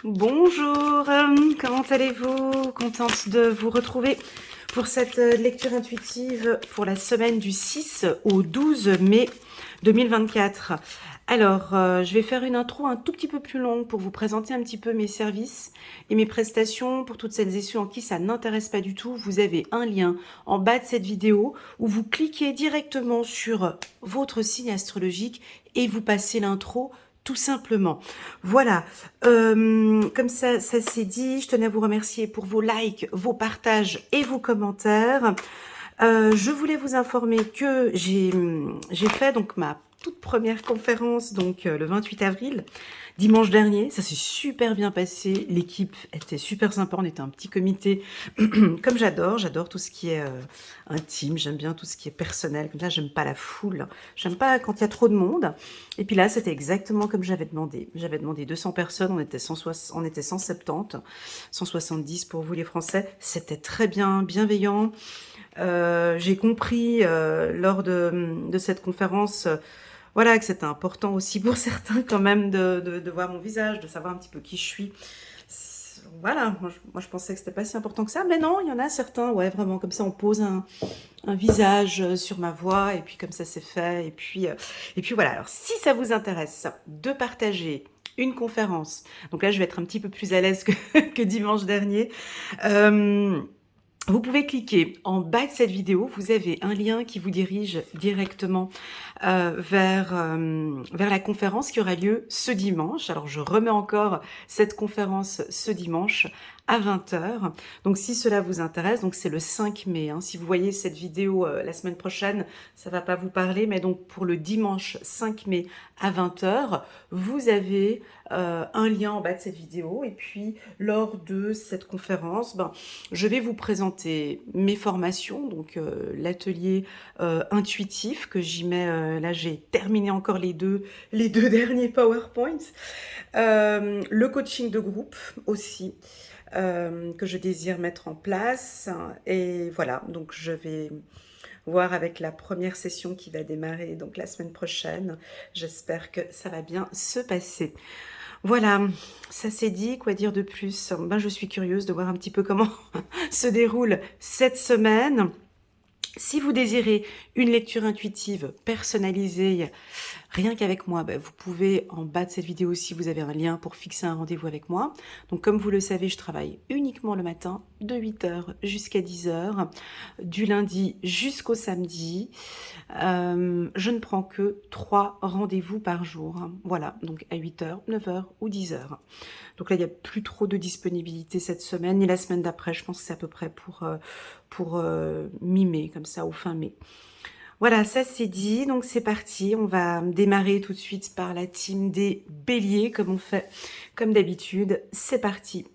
Bonjour, comment allez-vous? Contente de vous retrouver pour cette lecture intuitive pour la semaine du 6 au 12 mai 2024. Alors, je vais faire une intro un tout petit peu plus longue pour vous présenter un petit peu mes services et mes prestations pour toutes celles et ceux en qui ça n'intéresse pas du tout. Vous avez un lien en bas de cette vidéo où vous cliquez directement sur votre signe astrologique et vous passez l'intro tout simplement. Voilà, comme ça c'est dit, je tenais à vous remercier pour vos likes, vos partages et vos commentaires. Je voulais vous informer que j'ai fait donc ma toute première conférence donc le 28 avril, dimanche dernier. Ça s'est super bien passé. L'équipe était super sympa. On était un petit comité. Comme j'adore tout ce qui est intime. J'aime bien tout ce qui est personnel. Comme ça, j'aime pas la foule. J'aime pas quand il y a trop de monde. Et puis là, c'était exactement comme j'avais demandé. J'avais demandé 200 personnes. On était 170, 170 pour vous les Français. C'était très bien, bienveillant. J'ai compris lors de cette conférence, voilà, que c'était important aussi pour certains quand même de voir mon visage, de savoir un petit peu qui je suis. Voilà, moi je pensais que c'était pas si important que ça, mais non, il y en a certains, ouais, vraiment, comme ça on pose un visage sur ma voix, et puis comme ça c'est fait, et puis voilà. Alors si ça vous intéresse de partager une conférence, donc là je vais être un petit peu plus à l'aise que dimanche dernier, vous pouvez cliquer en bas de cette vidéo, vous avez un lien qui vous dirige directement vers la conférence qui aura lieu ce dimanche. Alors je remets encore cette conférence ce dimanche à 20 h. Donc si cela vous intéresse, donc c'est le 5 mai. Hein. Si vous voyez cette vidéo la semaine prochaine, ça va pas vous parler, mais donc pour le dimanche 5 mai à 20 h, vous avez un lien en bas de cette vidéo. Et puis lors de cette conférence, je vais vous présenter mes formations, donc l'atelier intuitif que j'y mets, là j'ai terminé encore les deux derniers PowerPoints, le coaching de groupe aussi, que je désire mettre en place, et voilà, donc je vais voir avec la première session qui va démarrer donc la semaine prochaine. J'espère que ça va bien se passer. Voilà, ça c'est dit, quoi dire de plus? Je suis curieuse de voir un petit peu comment se déroule cette semaine. Si vous désirez une lecture intuitive personnalisée, rien qu'avec moi, vous pouvez, en bas de cette vidéo aussi, vous avez un lien pour fixer un rendez-vous avec moi. Donc comme vous le savez, je travaille uniquement le matin, de 8 h jusqu'à 10 h, du lundi jusqu'au samedi. Je ne prends que 3 rendez-vous par jour. Voilà, donc à 8 h, 9 h ou 10 h. Donc là, il n'y a plus trop de disponibilité cette semaine, et la semaine d'après, je pense que c'est à peu près pour mi-mai, comme ça, au fin mai. Voilà, ça c'est dit, donc c'est parti. On va démarrer tout de suite par la team des béliers, comme on fait, comme d'habitude. C'est parti.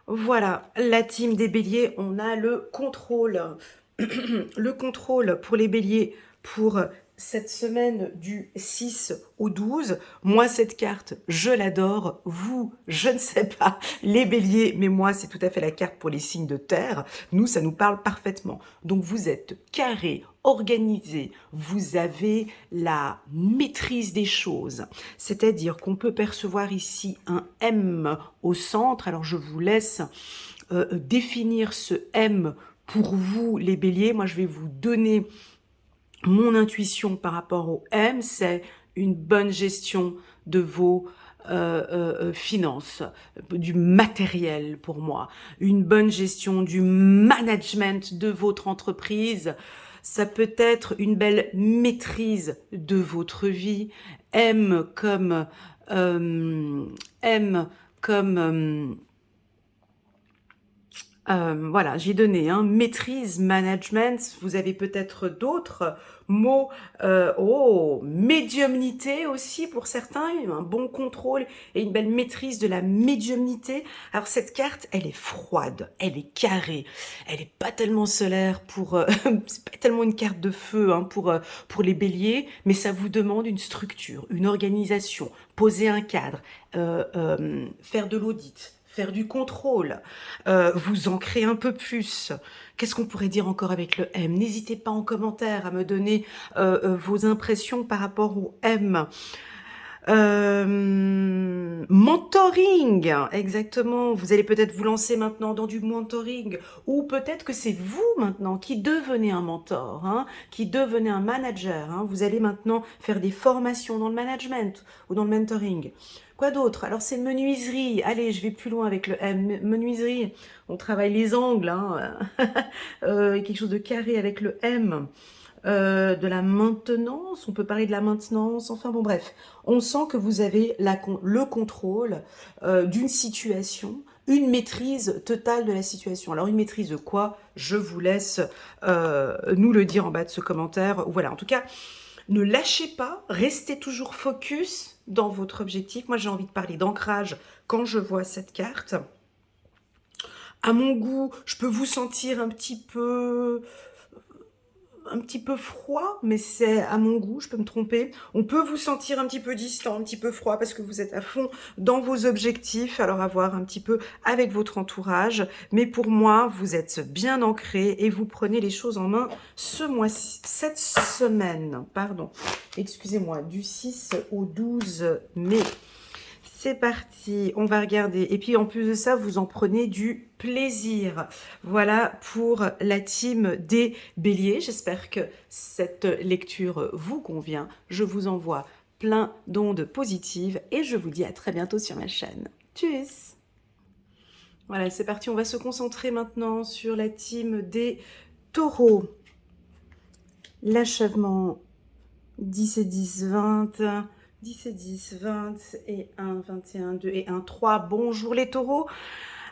Voilà, la team des béliers, on a le contrôle. Le contrôle pour les béliers pour cette semaine du 6 au 12. Moi, cette carte, je l'adore. Vous, je ne sais pas, les béliers, mais moi, c'est tout à fait la carte pour les signes de terre. Nous, ça nous parle parfaitement. Donc, vous êtes carré, organisé, vous avez la maîtrise des choses. C'est-à-dire qu'on peut percevoir ici un M au centre. Alors, je vous laisse définir ce M pour vous, les béliers. Moi, je vais vous donner mon intuition par rapport au M. C'est une bonne gestion de vos finances, du matériel pour moi, une bonne gestion du management de votre entreprise. Ça peut être une belle maîtrise de votre vie. M comme voilà, j'ai donné maîtrise, management. Vous avez peut-être d'autres mots. Médiumnité aussi pour certains, un bon contrôle et une belle maîtrise de la médiumnité. Alors cette carte, elle est froide, elle est carrée, elle est pas tellement solaire pour, c'est pas tellement une carte de feu pour les béliers, mais ça vous demande une structure, une organisation, poser un cadre, faire de l'audit, faire du contrôle, vous ancrer un peu plus. Qu'est-ce qu'on pourrait dire encore avec le M? N'hésitez pas en commentaire à me donner vos impressions par rapport au M. Mentoring, exactement. Vous allez peut-être vous lancer maintenant dans du mentoring, ou peut-être que c'est vous maintenant qui devenez un mentor, hein, qui devenez un manager, hein. Vous allez maintenant faire des formations dans le management ou dans le mentoring. Quoi d'autre? Alors c'est menuiserie. Allez, je vais plus loin avec le M. Menuiserie, on travaille les angles, hein. Quelque chose de carré avec le M. De la maintenance, on peut parler de la maintenance, enfin bon bref, on sent que vous avez le contrôle d'une situation, une maîtrise totale de la situation. Alors une maîtrise de quoi? Je vous laisse nous le dire en bas de ce commentaire. Voilà, en tout cas, ne lâchez pas, restez toujours focus dans votre objectif. Moi j'ai envie de parler d'ancrage quand je vois cette carte. À mon goût, je peux vous sentir un petit peu froid, mais c'est à mon goût, je peux me tromper. On peut vous sentir un petit peu distant, un petit peu froid, parce que vous êtes à fond dans vos objectifs, alors à voir un petit peu avec votre entourage. Mais pour moi, vous êtes bien ancré et vous prenez les choses en main ce mois-ci, cette semaine, pardon, excusez-moi, du 6 au 12 mai. C'est parti, on va regarder. Et puis en plus de ça, vous en prenez du plaisir. Voilà pour la team des béliers. J'espère que cette lecture vous convient. Je vous envoie plein d'ondes positives et je vous dis à très bientôt sur ma chaîne. Tchuss! Voilà, c'est parti. On va se concentrer maintenant sur la team des taureaux. L'achèvement 10 et 10, 20... 10 et 10, 20 et 1, 21, 2 et 1, 3. Bonjour les taureaux.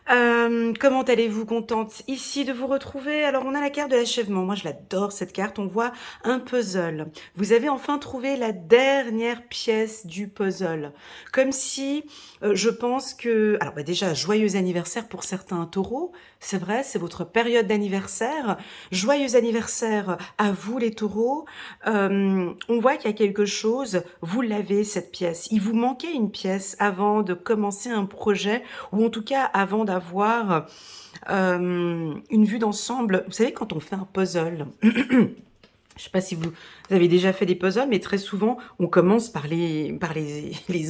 Comment allez-vous? Contente ici de vous retrouver? Alors on a la carte de l'achèvement. Moi je l'adore cette carte. On voit un puzzle. Vous avez enfin trouvé la dernière pièce du puzzle. Comme si, je pense que... Alors déjà, joyeux anniversaire pour certains taureaux. C'est vrai, c'est votre période d'anniversaire. Joyeux anniversaire à vous les taureaux. On voit qu'il y a quelque chose. Vous l'avez cette pièce. Il vous manquait une pièce avant de commencer un projet, ou en tout cas avant d'avoir une vue d'ensemble. Vous savez, quand on fait un puzzle, je ne sais pas si vous avez déjà fait des puzzles, mais très souvent, on commence par les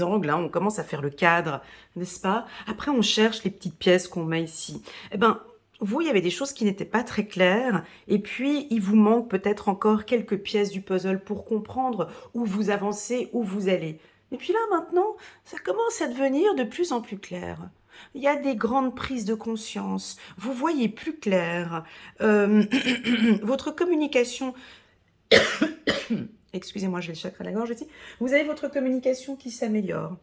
angles, hein, on commence à faire le cadre, n'est-ce pas? Après, on cherche les petites pièces qu'on met ici. Eh ben, vous, il y avait des choses qui n'étaient pas très claires, et puis il vous manque peut-être encore quelques pièces du puzzle pour comprendre où vous avancez, où vous allez. Et puis là, maintenant, ça commence à devenir de plus en plus clair. Il y a des grandes prises de conscience, vous voyez plus clair, votre communication, excusez-moi, j'ai le chakra à la gorge aussi, vous avez votre communication qui s'améliore.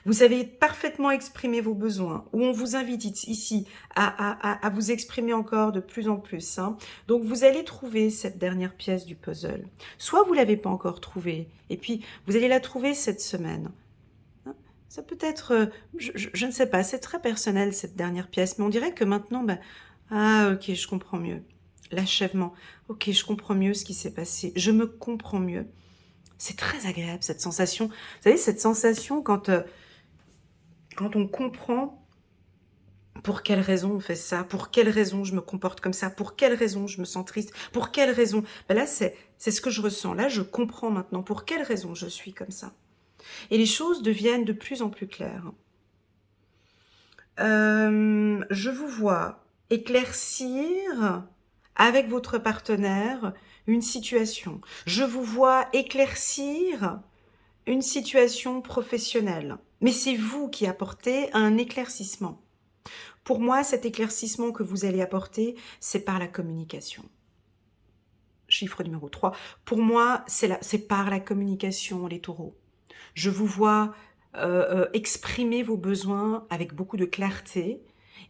Vous savez parfaitement exprimer vos besoins, ou on vous invite ici à vous exprimer encore de plus en plus, hein. Donc vous allez trouver cette dernière pièce du puzzle. Soit vous ne l'avez pas encore trouvée, et puis vous allez la trouver cette semaine. Ça peut être, je ne sais pas, c'est très personnel cette dernière pièce, mais on dirait que maintenant, ben, ah ok, je comprends mieux. L'achèvement, ok, je comprends mieux ce qui s'est passé, je me comprends mieux. C'est très agréable cette sensation. Vous savez, cette sensation quand on comprend pour quelle raison on fait ça, pour quelle raison je me comporte comme ça, pour quelle raison je me sens triste, pour quelle raison. Ben là, c'est ce que je ressens. Là, je comprends maintenant pour quelle raison je suis comme ça. Et les choses deviennent de plus en plus claires. Je vous vois éclaircir avec votre partenaire une situation. Je vous vois éclaircir une situation professionnelle. Mais c'est vous qui apportez un éclaircissement. Pour moi, cet éclaircissement que vous allez apporter, c'est par la communication. Chiffre numéro 3. Pour moi, c'est par la communication, les taureaux. Je vous vois exprimer vos besoins avec beaucoup de clarté,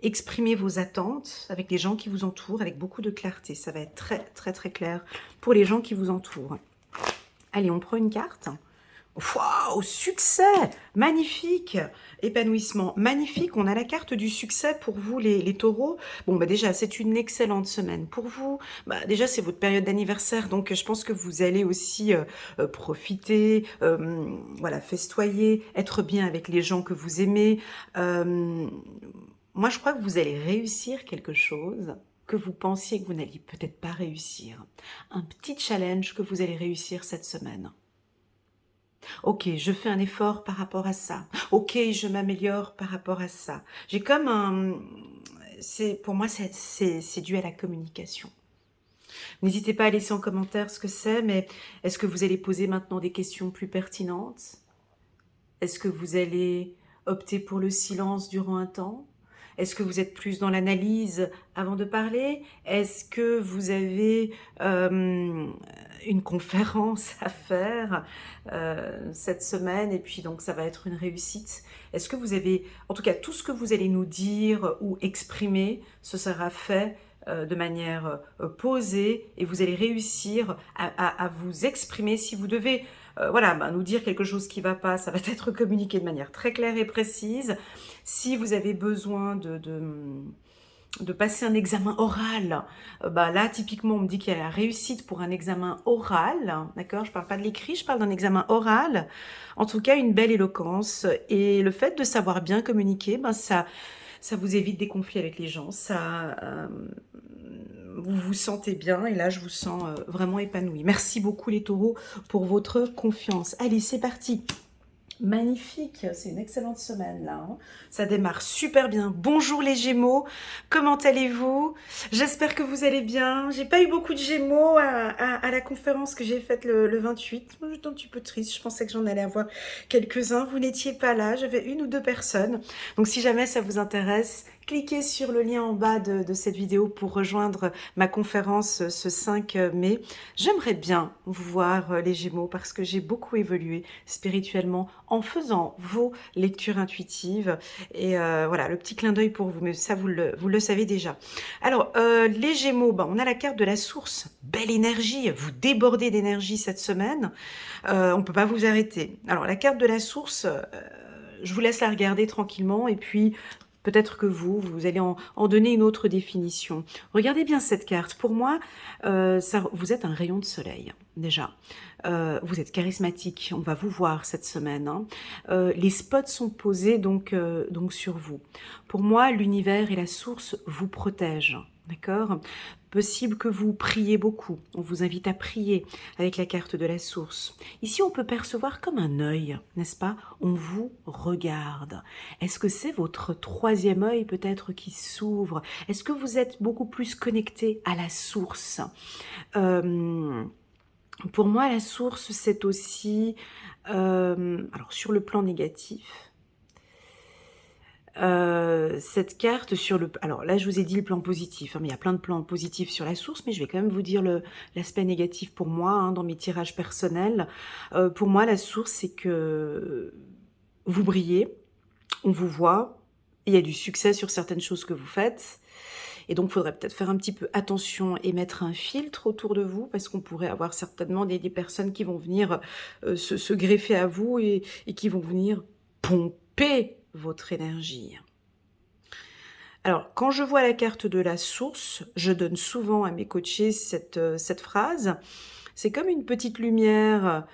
exprimer vos attentes avec les gens qui vous entourent avec beaucoup de clarté. Ça va être très, très, très clair pour les gens qui vous entourent. Allez, on prend une carte. Waouh, succès! Magnifique! Épanouissement, magnifique. On a la carte du succès pour vous, les taureaux. Bon, bah déjà, c'est une excellente semaine pour vous. Bah, déjà, c'est votre période d'anniversaire, donc je pense que vous allez aussi profiter, voilà, festoyer, être bien avec les gens que vous aimez. Moi, je crois que vous allez réussir quelque chose que vous pensiez que vous n'alliez peut-être pas réussir. Un petit challenge que vous allez réussir cette semaine. OK, je fais un effort par rapport à ça. OK, je m'améliore par rapport à ça. J'ai comme un c'est pour moi, c'est dû à la communication. N'hésitez pas à laisser en commentaire ce que c'est, mais est-ce que vous allez poser maintenant des questions plus pertinentes? Est-ce que vous allez opter pour le silence durant un temps? Est-ce que vous êtes plus dans l'analyse avant de parler? Est-ce que vous avez une conférence à faire cette semaine et puis donc ça va être une réussite? Est-ce que vous avez, en tout cas tout ce que vous allez nous dire ou exprimer, ce sera fait de manière posée et vous allez réussir à vous exprimer. Si vous devez voilà, nous dire quelque chose qui ne va pas, ça va être communiqué de manière très claire et précise. Si vous avez besoin de passer un examen oral, là, typiquement, on me dit qu'il y a la réussite pour un examen oral, d'accord? Je ne parle pas de l'écrit, je parle d'un examen oral. En tout cas, une belle éloquence. Et le fait de savoir bien communiquer, ça vous évite des conflits avec les gens, vous vous sentez bien et là je vous sens vraiment épanoui. Merci beaucoup les taureaux pour votre confiance. Allez, c'est parti. Magnifique, c'est une excellente semaine là, hein. Ça démarre super bien. Bonjour les Gémeaux, comment allez-vous? J'espère que vous allez bien. J'ai pas eu beaucoup de Gémeaux à la conférence que j'ai faite le 28. Moi, j'étais un petit peu triste, je pensais que j'en allais avoir quelques-uns. Vous n'étiez pas là, j'avais une ou deux personnes. Donc si jamais ça vous intéresse, cliquez sur le lien en bas de cette vidéo pour rejoindre ma conférence ce 5 mai. J'aimerais bien vous voir les Gémeaux parce que j'ai beaucoup évolué spirituellement en faisant vos lectures intuitives. Et voilà, le petit clin d'œil pour vous, mais ça vous le savez déjà. Alors, les Gémeaux, on a la carte de la source. Belle énergie, vous débordez d'énergie cette semaine. On ne peut pas vous arrêter. Alors, la carte de la source, je vous laisse la regarder tranquillement et puis peut-être que vous allez en donner une autre définition. Regardez bien cette carte. Pour moi, vous êtes un rayon de soleil, déjà. Vous êtes charismatique, on va vous voir cette semaine, hein. Les spots sont posés donc sur vous. Pour moi, l'univers et la source vous protègent, d'accord? Possible que vous priez beaucoup, on vous invite à prier avec la carte de la source. Ici, on peut percevoir comme un œil, n'est-ce pas? On vous regarde. Est-ce que c'est votre troisième œil peut-être qui s'ouvre? Est-ce que vous êtes beaucoup plus connecté à la source? Pour moi, la source, c'est aussi, alors sur le plan négatif, cette carte sur le... Alors là, je vous ai dit le plan positif, hein, mais il y a plein de plans positifs sur la source, mais je vais quand même vous dire l'aspect négatif pour moi, hein, dans mes tirages personnels. Pour moi, la source, c'est que vous brillez, on vous voit, il y a du succès sur certaines choses que vous faites. Et donc, il faudrait peut-être faire un petit peu attention et mettre un filtre autour de vous, parce qu'on pourrait avoir certainement des personnes qui vont venir se greffer à vous et qui vont venir pomper votre énergie. Alors, quand je vois la carte de la source, je donne souvent à mes coachés cette phrase. C'est comme une petite lumière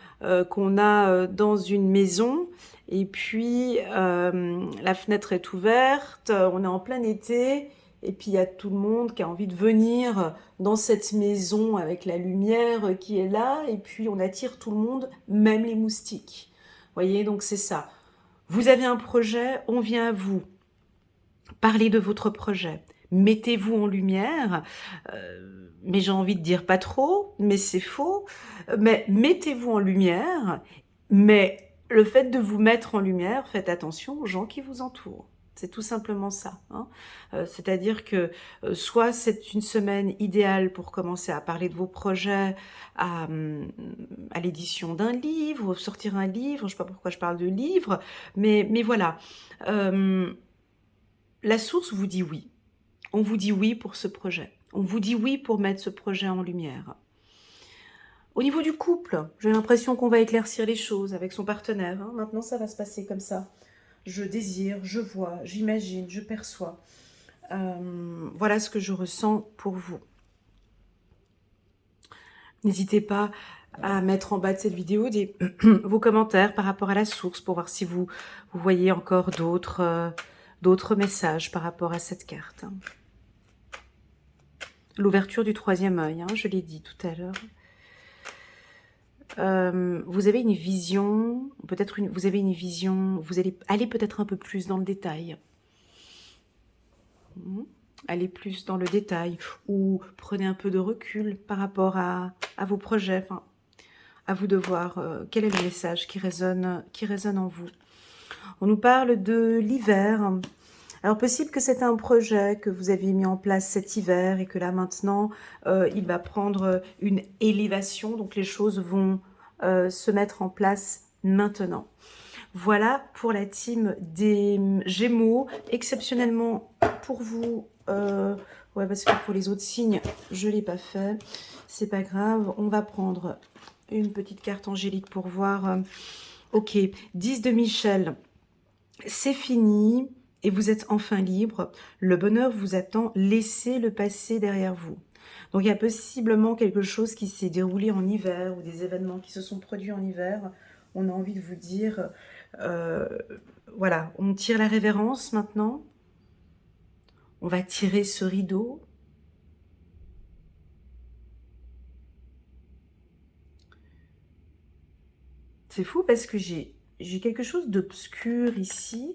qu'on a dans une maison. Et puis, la fenêtre est ouverte, on est en plein été. Et puis, il y a tout le monde qui a envie de venir dans cette maison avec la lumière qui est là. Et puis, on attire tout le monde, même les moustiques. Vous voyez, donc c'est ça. Vous avez un projet, on vient à vous. Parlez de votre projet. Mettez-vous en lumière. Mais j'ai envie de dire pas trop, mais c'est faux. Mais mettez-vous en lumière. Mais le fait de vous mettre en lumière, faites attention aux gens qui vous entourent. C'est tout simplement ça, hein. C'est-à-dire que soit c'est une semaine idéale pour commencer à parler de vos projets, à l'édition d'un livre, sortir un livre, je ne sais pas pourquoi je parle de livre, mais voilà. La source vous dit oui. On vous dit oui pour ce projet. On vous dit oui pour mettre ce projet en lumière. Au niveau du couple, j'ai l'impression qu'on va éclaircir les choses avec son partenaire, hein. Maintenant, ça va se passer comme ça. Je désire, je vois, j'imagine, je perçois. Voilà ce que je ressens pour vous. N'hésitez pas à mettre en bas de cette vidéo vos commentaires par rapport à la source pour voir si vous voyez encore d'autres messages par rapport à cette carte. L'ouverture du troisième œil, hein, je l'ai dit tout à l'heure. vous avez une vision, peut-être vous avez une vision, vous allez aller peut-être un peu plus dans le détail. Allez plus dans le détail, ou prenez un peu de recul par rapport à vos projets. Enfin, à vous de voir quel est le message qui résonne en vous. On nous parle de l'hiver. Alors, possible que c'est un projet que vous aviez mis en place cet hiver et que là, maintenant, il va prendre une élévation. Donc, les choses vont se mettre en place maintenant. Voilà pour la team des Gémeaux. Exceptionnellement pour vous, ouais, parce que pour les autres signes, je ne l'ai pas fait. C'est pas grave. On va prendre une petite carte angélique pour voir. Ok, 10 de Michel. C'est fini et vous êtes enfin libre. Le bonheur vous attend. Laissez le passé derrière vous. Donc il y a possiblement quelque chose qui s'est déroulé en hiver ou des événements qui se sont produits en hiver. On a envie de vous dire, voilà, on tire la révérence maintenant. On va tirer ce rideau. C'est fou parce que j'ai quelque chose d'obscur ici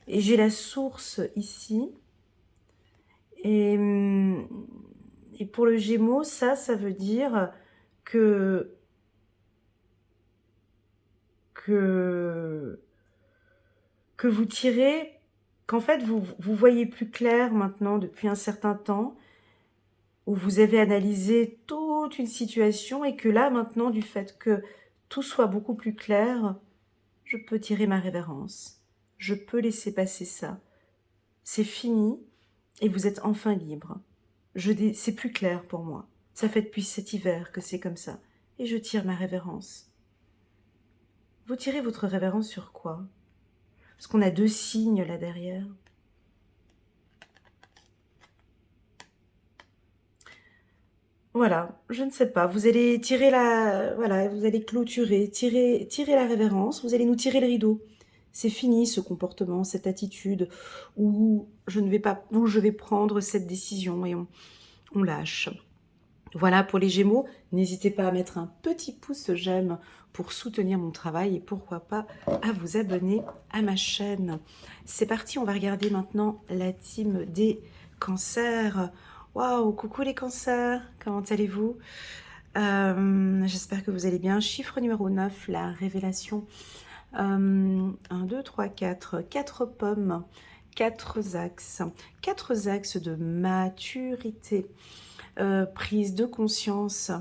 et j'ai la source ici. Et pour le Gémeaux, ça veut dire que vous tirez, qu'en fait, vous voyez plus clair maintenant depuis un certain temps, où vous avez analysé toute une situation et que là, maintenant, du fait que tout soit beaucoup plus clair, je peux tirer ma révérence. Je peux laisser passer ça. C'est fini et vous êtes enfin libre. C'est plus clair pour moi. Ça fait depuis cet hiver que c'est comme ça. Et je tire ma révérence. Vous tirez votre révérence sur quoi? Parce qu'on a 2 signes là derrière. Voilà, je ne sais pas. Vous allez tirer voilà, vous allez clôturer, tirer la révérence. Vous allez nous tirer le rideau. C'est fini ce comportement, cette attitude où je vais prendre cette décision et on lâche. Voilà pour les Gémeaux. N'hésitez pas à mettre un petit pouce j'aime pour soutenir mon travail et pourquoi pas à vous abonner à ma chaîne. C'est parti, on va regarder maintenant la team des cancers. Waouh, coucou les cancers, comment allez-vous? J'espère que vous allez bien. Chiffre numéro 9, la révélation. 1, 2, 3, 4. 4 pommes, 4 axes. 4 axes de maturité. Prise de conscience.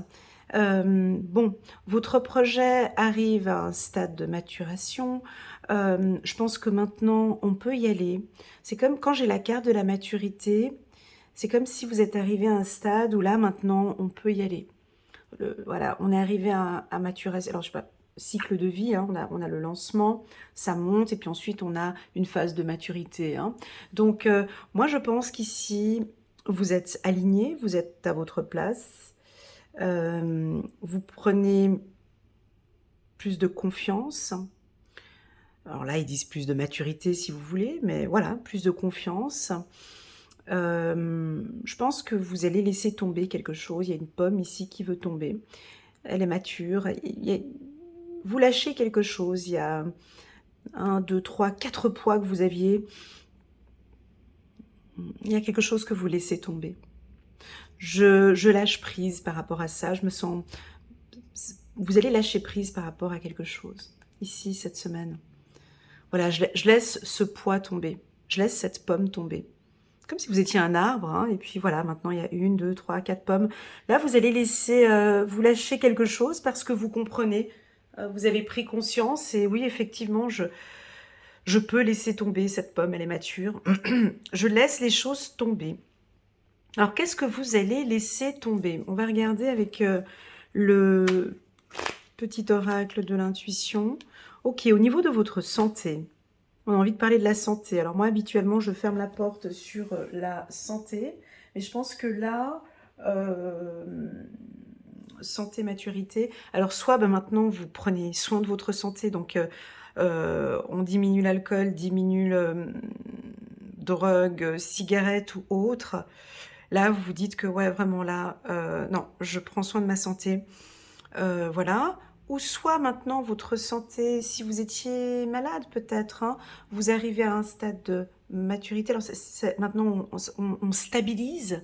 Bon, votre projet arrive à un stade de maturation. Je pense que maintenant, on peut y aller. C'est comme quand j'ai la carte de la maturité, c'est comme si vous êtes arrivé à un stade où là, maintenant, on peut y aller. Voilà, on est arrivé à maturation. Alors, je sais pas, cycle de vie, hein, on a le lancement, ça monte, et puis ensuite, on a une phase de maturité. Hein. Donc, moi, je pense qu'ici, vous êtes aligné, vous êtes à votre place. Vous prenez plus de confiance. Alors là, ils disent plus de maturité si vous voulez, mais voilà, plus de confiance. Je pense que vous allez laisser tomber quelque chose. Il y a une pomme ici qui veut tomber. Elle est mature. Vous lâchez quelque chose. Il y a 1, 2, 3, 4 poids que vous aviez. Il y a quelque chose que vous laissez tomber. Je lâche prise par rapport à ça. Je me sens... Vous allez lâcher prise par rapport à quelque chose. Ici, cette semaine. Voilà, je laisse ce poids tomber. Je laisse cette pomme tomber. Comme si vous étiez un arbre, hein, et puis voilà, maintenant il y a 1, 2, 3, 4 pommes. Là, vous allez laisser, vous lâcher quelque chose parce que vous comprenez, vous avez pris conscience, et oui, effectivement, je peux laisser tomber cette pomme, elle est mature. Je laisse les choses tomber. Alors, qu'est-ce que vous allez laisser tomber? On va regarder avec le petit oracle de l'intuition. Ok, au niveau de votre santé, on a envie de parler de la santé. Alors moi, habituellement, je ferme la porte sur la santé. Mais je pense que là, santé, maturité. Alors soit maintenant, vous prenez soin de votre santé. Donc, on diminue l'alcool, diminue drogue, cigarette ou autre. Là, vous vous dites que ouais, vraiment là, non, je prends soin de ma santé. Voilà. ou soit maintenant votre santé, si vous étiez malade peut-être, hein, vous arrivez à un stade de maturité. Alors maintenant on stabilise,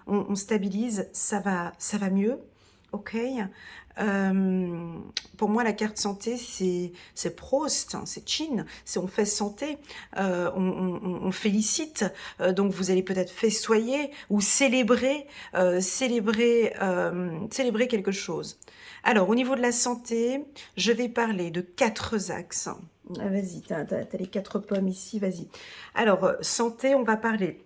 on stabilise, ça va mieux, ok. Euh, pour moi la carte santé c'est Prost, hein, c'est Chin, c'est on fait santé, on félicite, donc vous allez peut-être festoyer ou célébrer, célébrer quelque chose. Alors, au niveau de la santé, je vais parler de 4 axes. Ah, vas-y, t'as les 4 pommes ici, vas-y. Alors, santé, on va parler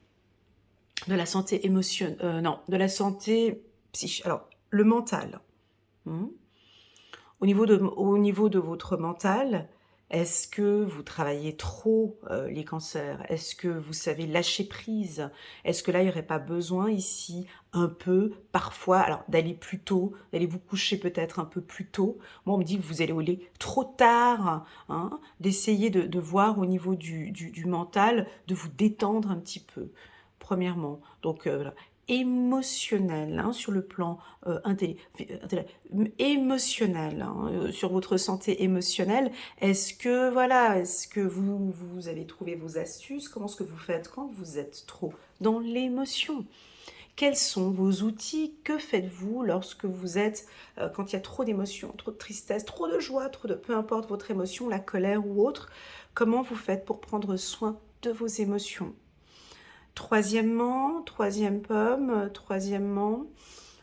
de la santé émotionnelle, non, de la santé psychique. Alors, le mental. Hmm. Au niveau de votre mental, est-ce que vous travaillez trop les cancers? Est-ce que vous savez lâcher prise? Est-ce que là, il n'y aurait pas besoin ici un peu, parfois, alors d'aller plus tôt, d'aller vous coucher peut-être un peu plus tôt? Moi, on me dit que vous allez au lit trop tard, hein, d'essayer de voir au niveau du mental, de vous détendre un petit peu, premièrement. Donc, voilà. Émotionnel, hein, sur le plan émotionnel, hein, sur votre santé émotionnelle. Est-ce que voilà, est-ce que vous avez trouvé vos astuces? Comment est-ce que vous faites quand vous êtes trop dans l'émotion? Quels sont vos outils? Que faites-vous lorsque vous êtes, quand il y a trop d'émotions, trop de tristesse, trop de joie, trop de peu importe votre émotion, la colère ou autre, comment vous faites pour prendre soin de vos émotions? Troisièmement, troisième pomme, troisièmement,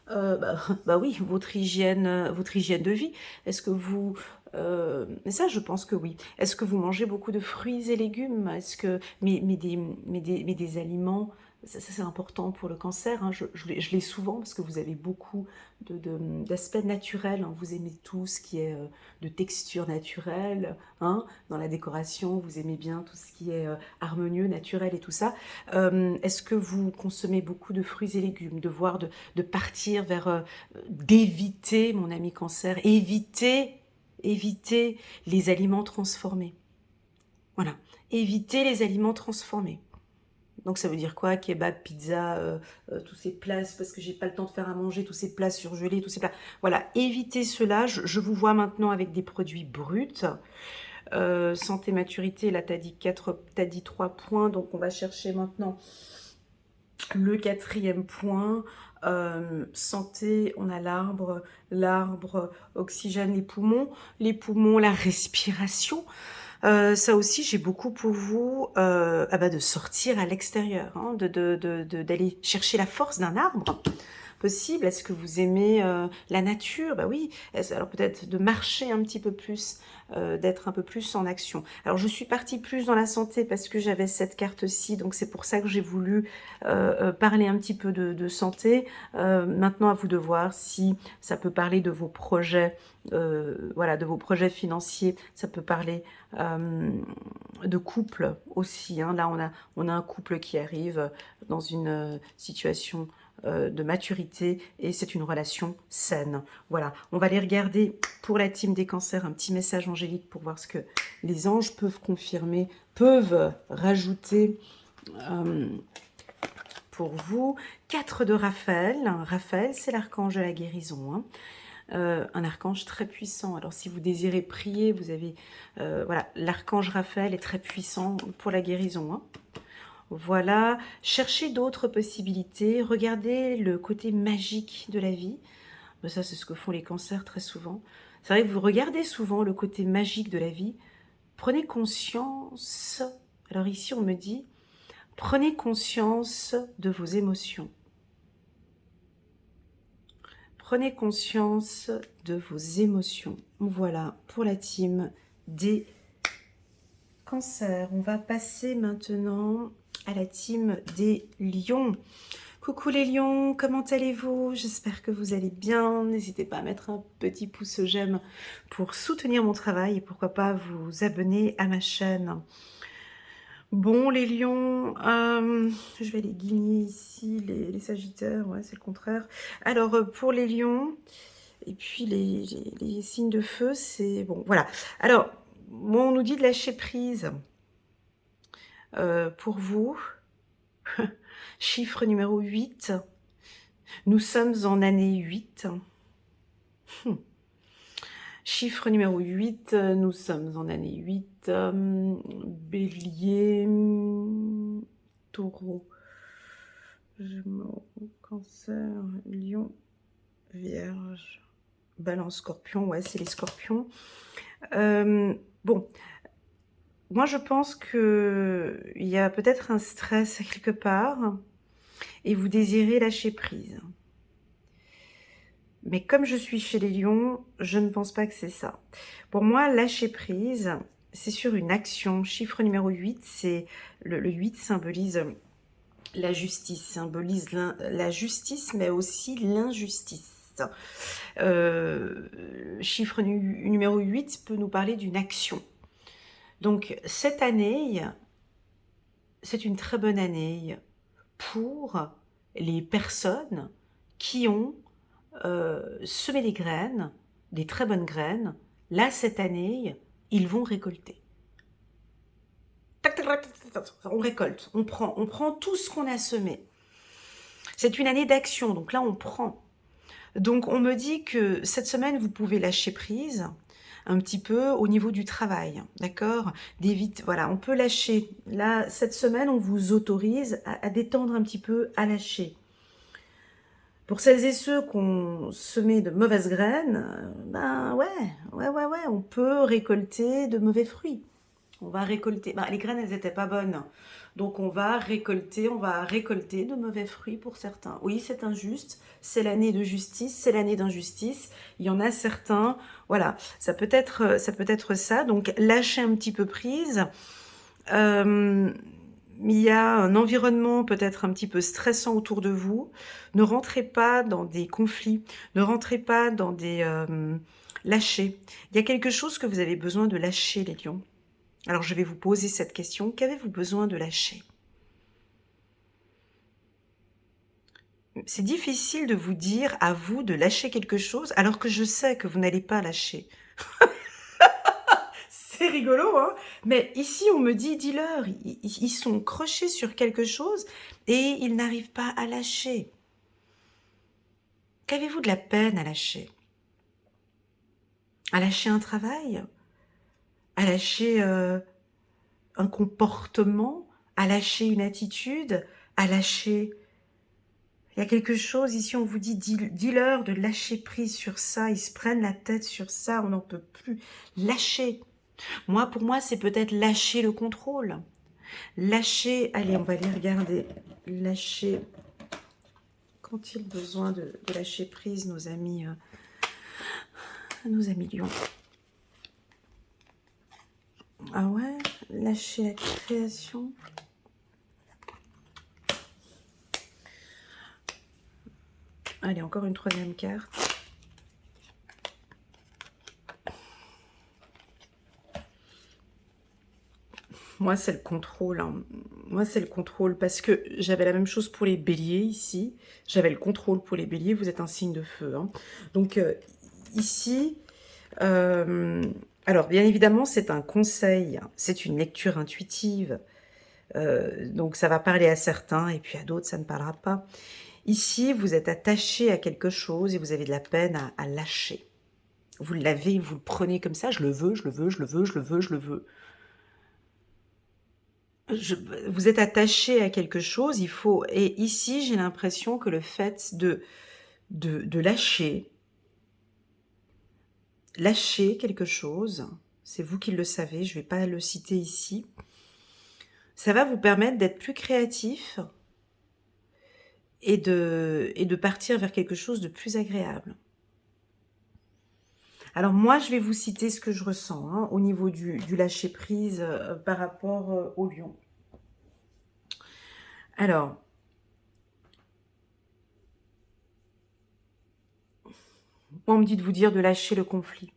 bah oui, votre hygiène de vie. Est-ce que vous, mais ça, je pense que oui. Est-ce que vous mangez beaucoup de fruits et légumes? Est-ce que, mais des aliments, ça, c'est important pour le cancer, hein. Je l'ai souvent parce que vous avez beaucoup d'aspects naturels, hein. Vous aimez tout ce qui est de texture naturelle, hein. Dans la décoration, vous aimez bien tout ce qui est harmonieux, naturel et tout ça. Est-ce que vous consommez beaucoup de fruits et légumes, de partir vers, d'éviter, mon ami cancer, éviter les aliments transformés. Voilà, éviter les aliments transformés. Donc ça veut dire quoi? Kebab, pizza, tous ces plats, c'est parce que j'ai pas le temps de faire à manger, tous ces plats surgelés, tous ces plats. Voilà, évitez cela. Je vous vois maintenant avec des produits bruts. Santé, maturité, là t'as dit 3 points, donc on va chercher maintenant le quatrième point. Santé, on a l'arbre, oxygène, les poumons, la respiration. Ça aussi, j'ai beaucoup pour vous, de sortir à l'extérieur, hein, d'aller chercher la force d'un arbre possible. Est-ce que vous aimez la nature? Bah oui. Alors peut-être de marcher un petit peu plus, d'être un peu plus en action. Alors je suis partie plus dans la santé parce que j'avais cette carte-ci, donc c'est pour ça que j'ai voulu parler un petit peu de santé. Maintenant, à vous de voir si ça peut parler de vos projets, voilà, de vos projets financiers. Ça peut parler de couple aussi, hein. Là, on a un couple qui arrive dans une situation de maturité et c'est une relation saine. Voilà, on va aller regarder pour la team des cancers un petit message angélique pour voir ce que les anges peuvent confirmer, peuvent rajouter pour vous. 4 de Raphaël. Raphaël, c'est l'archange de la guérison, hein. Un archange très puissant. Alors si vous désirez prier, vous avez voilà, l'archange Raphaël est très puissant pour la guérison, hein. Voilà, cherchez d'autres possibilités, regardez le côté magique de la vie. Ben ça, c'est ce que font les cancers très souvent. C'est vrai que vous regardez souvent le côté magique de la vie. Prenez conscience, alors ici on me dit, prenez conscience de vos émotions. Prenez conscience de vos émotions. Voilà, pour la team des cancers. On va passer maintenant à la team des lions. Coucou les lions, comment allez-vous? J'espère que vous allez bien. N'hésitez pas à mettre un petit pouce j'aime pour soutenir mon travail et pourquoi pas vous abonner à ma chaîne. Bon les lions, je vais les guigner ici, les sagittaires, ouais c'est le contraire. Alors pour les lions, et puis les signes de feu, c'est bon, voilà. Alors, bon, on nous dit de lâcher prise pour vous. Chiffre numéro 8. Nous sommes en année 8. Chiffre numéro 8, nous sommes en année 8, Bélier, Taureau, Gémeaux, Cancer, Lion, Vierge, Balance, Scorpion, ouais, c'est les Scorpions. Bon, moi je pense qu'il y a peut-être un stress quelque part et vous désirez lâcher prise. Mais comme je suis chez les lions, je ne pense pas que c'est ça. Pour moi, lâcher prise, c'est sur une action. Chiffre numéro 8, c'est le 8 symbolise la justice, symbolise la justice, mais aussi l'injustice. Chiffre numéro 8 peut nous parler d'une action. Donc, cette année, c'est une très bonne année pour les personnes qui ont semé des graines, des très bonnes graines. Là, cette année, ils vont récolter. On récolte, on prend tout ce qu'on a semé. C'est une année d'action, donc là, on prend. Donc, on me dit que cette semaine, vous pouvez lâcher prise un petit peu au niveau du travail, d'accord? Voilà, on peut lâcher. Là, cette semaine, on vous autorise à détendre un petit peu, à lâcher. Pour celles et ceux qui ont semé de mauvaises graines, ben ouais, on peut récolter de mauvais fruits. On va récolter, ben, les graines, elles n'étaient pas bonnes. Donc on va récolter de mauvais fruits pour certains. Oui, c'est injuste, c'est l'année de justice, c'est l'année d'injustice. Il y en a certains, voilà, ça peut être ça. Donc lâchez un petit peu prise. Il y a un environnement peut-être un petit peu stressant autour de vous. Ne rentrez pas dans des conflits, ne rentrez pas dans des lâchers. Il y a quelque chose que vous avez besoin de lâcher, les lions. Alors je vais vous poser cette question, qu'avez-vous besoin de lâcher? C'est difficile de vous dire à vous de lâcher quelque chose alors que je sais que vous n'allez pas lâcher. C'est rigolo, hein? Mais ici, on me dit, dis-leur, ils sont crochés sur quelque chose et ils n'arrivent pas à lâcher. Qu'avez-vous de la peine à lâcher? À lâcher un travail? À lâcher un comportement? À lâcher une attitude? À lâcher... Il y a quelque chose, ici on vous dit, dis-leur de lâcher prise sur ça, ils se prennent la tête sur ça, on n'en peut plus. Lâcher. Pour moi, c'est peut-être lâcher le contrôle. Lâcher, allez, on va aller regarder. Lâcher. Qu'ont-ils besoin de lâcher prise, nos amis lions? Ah ouais, lâcher la création. Allez, encore une troisième carte. Moi, c'est le contrôle. Hein. Moi, c'est le contrôle parce que j'avais la même chose pour les béliers ici. J'avais le contrôle pour les béliers. Vous êtes un signe de feu. Hein. Donc, ici, alors, bien évidemment, c'est un conseil. C'est une lecture intuitive. Donc, ça va parler à certains et puis à d'autres, ça ne parlera pas. Ici, vous êtes attaché à quelque chose et vous avez de la peine à lâcher. Vous l'avez, vous le prenez comme ça. Je le veux, je le veux, je le veux, je le veux, je le veux. Vous êtes attaché à quelque chose, il faut... Et ici, j'ai l'impression que le fait de lâcher quelque chose, c'est vous qui le savez, je ne vais pas le citer ici, ça va vous permettre d'être plus créatif et de partir vers quelque chose de plus agréable. Alors moi, je vais vous citer ce que je ressens hein, au niveau du lâcher-prise par rapport au lion. Alors, on me dit de vous dire de lâcher le conflit.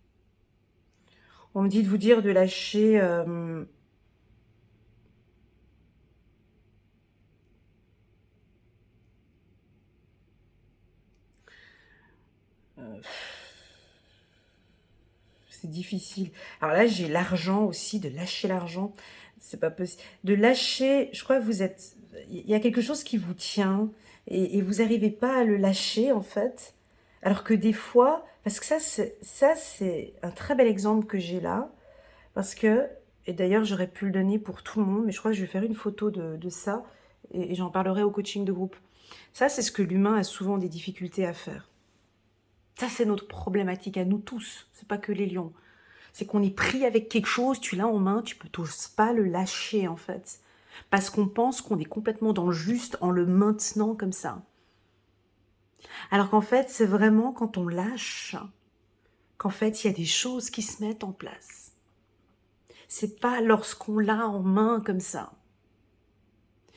On me dit de vous dire de lâcher... c'est difficile. Alors là, j'ai l'argent aussi, de lâcher l'argent. C'est pas possible. De lâcher, je crois que vous êtes... Il y a quelque chose qui vous tient et vous n'arrivez pas à le lâcher, en fait. Alors que des fois, parce que ça, c'est un très bel exemple que j'ai là, parce que, et d'ailleurs j'aurais pu le donner pour tout le monde, mais je crois que je vais faire une photo de ça, et j'en parlerai au coaching de groupe. Ça, c'est ce que l'humain a souvent des difficultés à faire. Ça, c'est notre problématique à nous tous, c'est pas que les lions. C'est qu'on est pris avec quelque chose, tu l'as en main, tu peux t'oses pas le lâcher en fait. Parce qu'on pense qu'on est complètement dans le juste en le maintenant comme ça. Alors qu'en fait, c'est vraiment quand on lâche qu'en fait, il y a des choses qui se mettent en place. C'est pas lorsqu'on l'a en main comme ça.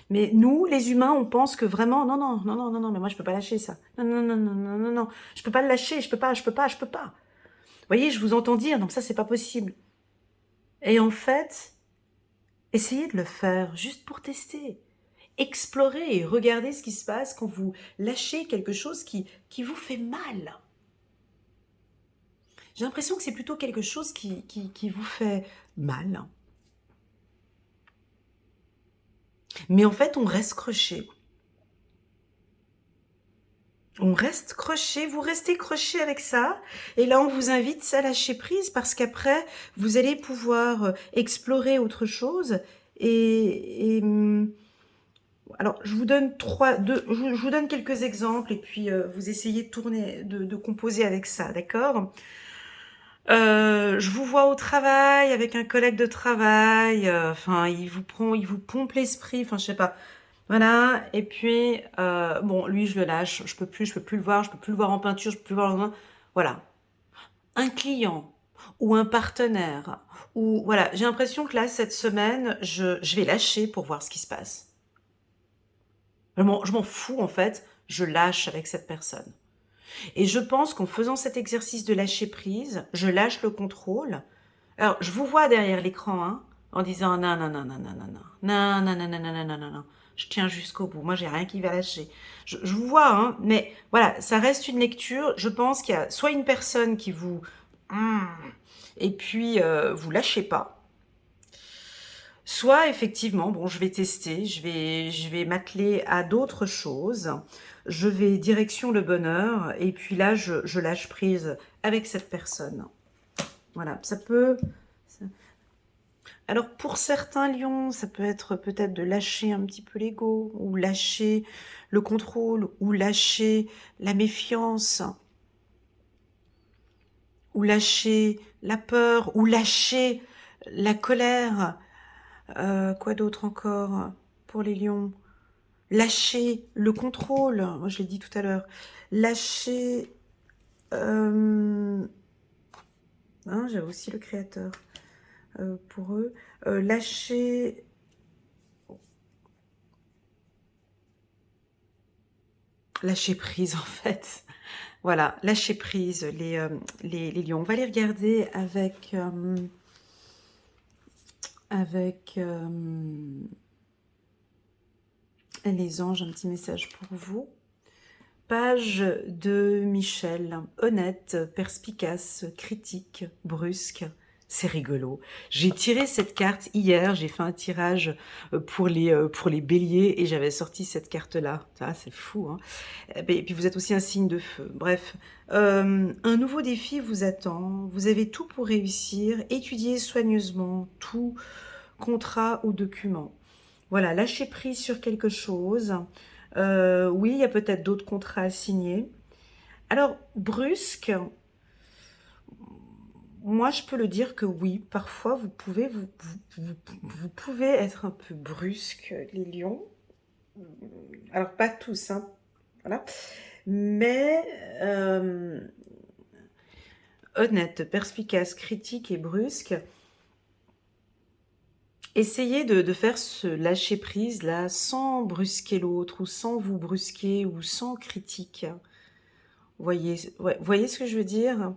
Mais nous, les humains, on pense que vraiment, non, non, non, non, non, non, mais moi, je peux pas lâcher ça. Non, non, non, non, non, non, non, je peux pas le lâcher, je peux pas, je peux pas, je peux pas. Vous voyez, je vous entends dire, donc ça, c'est pas possible. Et en fait, essayez de le faire juste pour tester. Explorez et regardez ce qui se passe quand vous lâchez quelque chose qui vous fait mal. J'ai l'impression que c'est plutôt quelque chose qui vous fait mal. Mais en fait, on reste croché. On reste croché, vous restez croché avec ça. Et là, on vous invite à lâcher prise parce qu'après, vous allez pouvoir explorer autre chose. Alors, je vous donne je vous donne quelques exemples et puis vous essayez de tourner, de composer avec ça, d'accord? Je vous vois au travail avec un collègue de travail, enfin, il vous pompe l'esprit, enfin, je sais pas. Voilà, et puis, bon, lui, je le lâche, je peux plus le voir, je peux plus le voir en peinture, je peux plus le voir en... Voilà. Un client ou un partenaire, ou voilà, j'ai l'impression que là, cette semaine, je vais lâcher pour voir ce qui se passe. Je m'en fous, en fait, je lâche avec cette personne. Et je pense qu'en faisant cet exercice de lâcher prise, je lâche le contrôle. Alors, je vous vois derrière l'écran, hein, en disant non, non, non, non, non, non, non, non, non, non, non, non, non, non, non, je tiens jusqu'au bout. Moi, j'ai rien qui va lâcher. Je vous vois, hein, mais voilà, ça reste une lecture. Je pense qu'il y a soit une personne qui vous et puis vous lâchez pas, soit effectivement, bon, je vais tester, je vais m'atteler à d'autres choses. Je vais direction le bonheur et puis là, je lâche prise avec cette personne. Voilà, ça peut... Alors pour certains lions, ça peut être peut-être de lâcher un petit peu l'ego, ou lâcher le contrôle, ou lâcher la méfiance, ou lâcher la peur, ou lâcher la colère. Quoi d'autre encore pour les lions? Lâcher le contrôle, moi je l'ai dit tout à l'heure. Lâcher... hein, j'avais aussi le créateur pour eux. Lâcher... Lâcher prise en fait. Voilà, lâcher prise, les lions. On va les regarder avec les anges, un petit message pour vous. Page de Michel, honnête, perspicace, critique, brusque. C'est rigolo. J'ai tiré cette carte hier, j'ai fait un tirage pour les béliers et j'avais sorti cette carte-là. Ça, c'est fou, hein. Et puis vous êtes aussi un signe de feu. Bref, un nouveau défi vous attend. Vous avez tout pour réussir. Étudiez soigneusement tout contrat ou document. Voilà, lâchez prise sur quelque chose. Oui, il y a peut-être d'autres contrats à signer. Alors, brusque, moi je peux le dire que oui, parfois vous pouvez, vous pouvez être un peu brusque, les lions. Alors, pas tous, hein, voilà. Mais honnête, perspicace, critique et brusque, essayez de faire ce lâcher prise là sans brusquer l'autre ou sans vous brusquer ou sans critique. Voyez, ouais, voyez ce que je veux dire?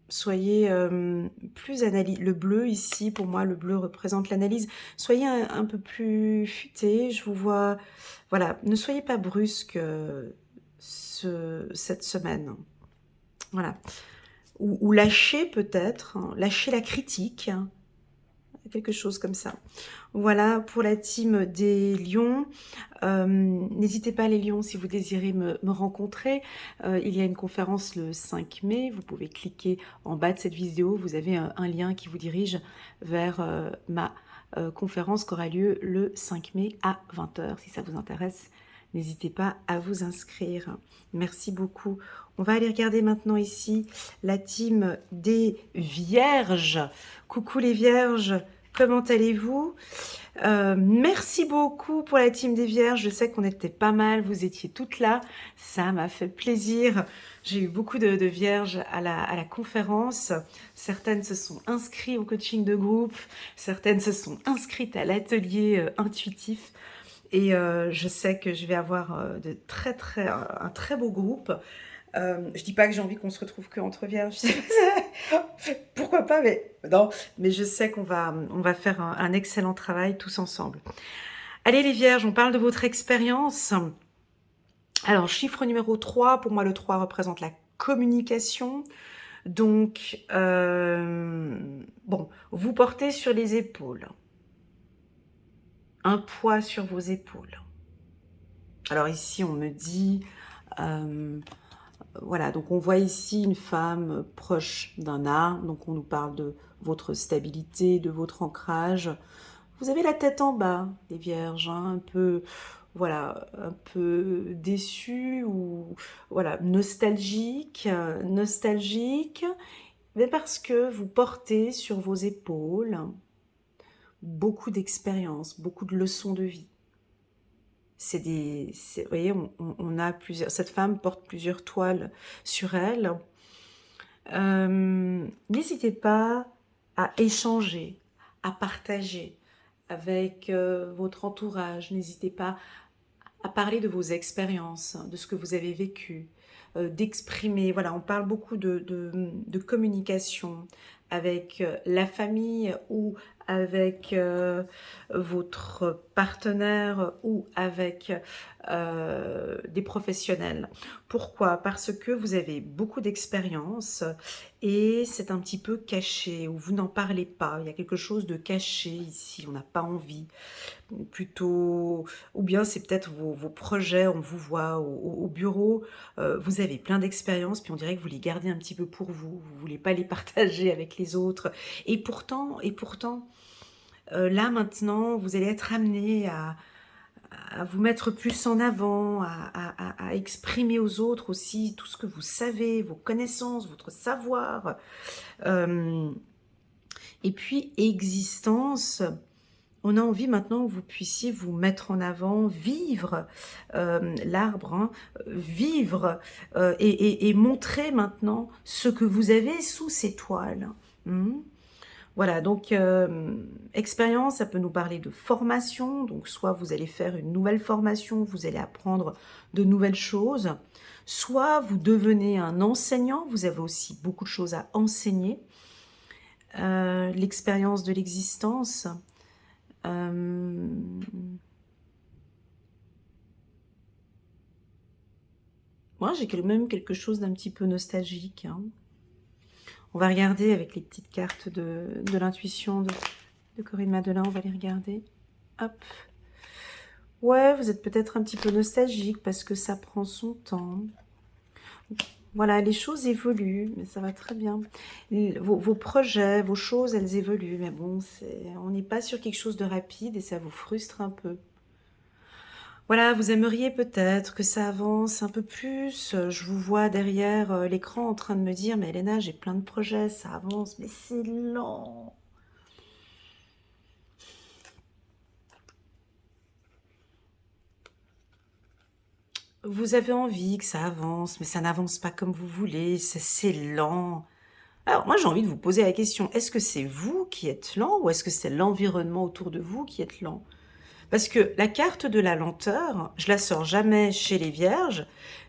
Soyez plus analyse. Le bleu ici, pour moi, le bleu représente l'analyse. Soyez un peu plus futé. Je vous vois. Voilà, ne soyez pas brusque cette semaine. Voilà. Ou lâchez peut-être, hein, lâchez la critique. quelque chose comme ça. Voilà pour la team des lions. N'hésitez pas les lions si vous désirez me rencontrer. Il y a une conférence le 5 mai. Vous pouvez cliquer en bas de cette vidéo. Vous avez un lien qui vous dirige vers ma conférence qui aura lieu le 5 mai à 20 h. Si ça vous intéresse, n'hésitez pas à vous inscrire. Merci beaucoup. On va aller regarder maintenant ici la team des vierges. Coucou les vierges, comment allez-vous? Merci beaucoup pour la team des vierges. Je sais qu'on était pas mal, vous étiez toutes là. Ça m'a fait plaisir. J'ai eu beaucoup de vierges à la conférence. Certaines se sont inscrites au coaching de groupe. Certaines se sont inscrites à l'atelier intuitif. Et je sais que je vais avoir un très beau groupe. Je dis pas que j'ai envie qu'on se retrouve que entre vierges. Pourquoi pas, mais non. Mais je sais qu'on va faire un excellent travail tous ensemble. Allez les vierges, on parle de votre expérience. Alors, chiffre numéro 3, pour moi le 3 représente la communication. Donc, bon, vous portez sur les épaules. Un poids sur vos épaules. Alors ici, on me dit... voilà, donc on voit ici une femme proche d'un arbre, donc on nous parle de votre stabilité, de votre ancrage. Vous avez la tête en bas, les vierges, hein, un peu, voilà, un peu déçu ou voilà, nostalgique, mais parce que vous portez sur vos épaules beaucoup d'expériences, beaucoup de leçons de vie. Vous voyez, on a plusieurs, cette femme porte plusieurs toiles sur elle. N'hésitez pas à échanger, à partager avec votre entourage. N'hésitez pas à parler de vos expériences, de ce que vous avez vécu, d'exprimer. Voilà, on parle beaucoup de communication avec la famille ou avec votre partenaire ou avec des professionnels. Pourquoi? Parce que vous avez beaucoup d'expérience et c'est un petit peu caché ou vous n'en parlez pas. Il y a quelque chose de caché ici, on n'a pas envie. Plutôt, ou bien c'est peut-être vos projets, on vous voit au bureau, vous avez plein d'expériences, puis on dirait que vous les gardez un petit peu pour vous, vous ne voulez pas les partager avec les autres. Et pourtant, là maintenant, vous allez être amené à vous mettre plus en avant, à exprimer aux autres aussi tout ce que vous savez, vos connaissances, votre savoir. Et puis, existence, on a envie maintenant que vous puissiez vous mettre en avant, vivre l'arbre, hein, vivre et montrer maintenant ce que vous avez sous ces toiles. Voilà, donc expérience, ça peut nous parler de formation. Donc soit vous allez faire une nouvelle formation, vous allez apprendre de nouvelles choses. Soit vous devenez un enseignant, vous avez aussi beaucoup de choses à enseigner. L'expérience de l'existence. Moi, j'ai même quelque chose d'un petit peu nostalgique. Hein. On va regarder avec les petites cartes de l'intuition de Corinne Madelin. On va les regarder. Hop. Ouais, vous êtes peut-être un petit peu nostalgique parce que ça prend son temps. Voilà, les choses évoluent, mais ça va très bien. Vos projets, vos choses, elles évoluent. Mais bon, on n'est pas sur quelque chose de rapide et ça vous frustre un peu. Voilà, vous aimeriez peut-être que ça avance un peu plus. Je vous vois derrière l'écran en train de me dire « Mais Elena, j'ai plein de projets, ça avance, mais c'est lent. » Vous avez envie que ça avance, mais ça n'avance pas comme vous voulez, c'est lent. Alors moi j'ai envie de vous poser la question, est-ce que c'est vous qui êtes lent ou est-ce que c'est l'environnement autour de vous qui est lent? Parce que la carte de la lenteur, je la sors jamais chez les vierges,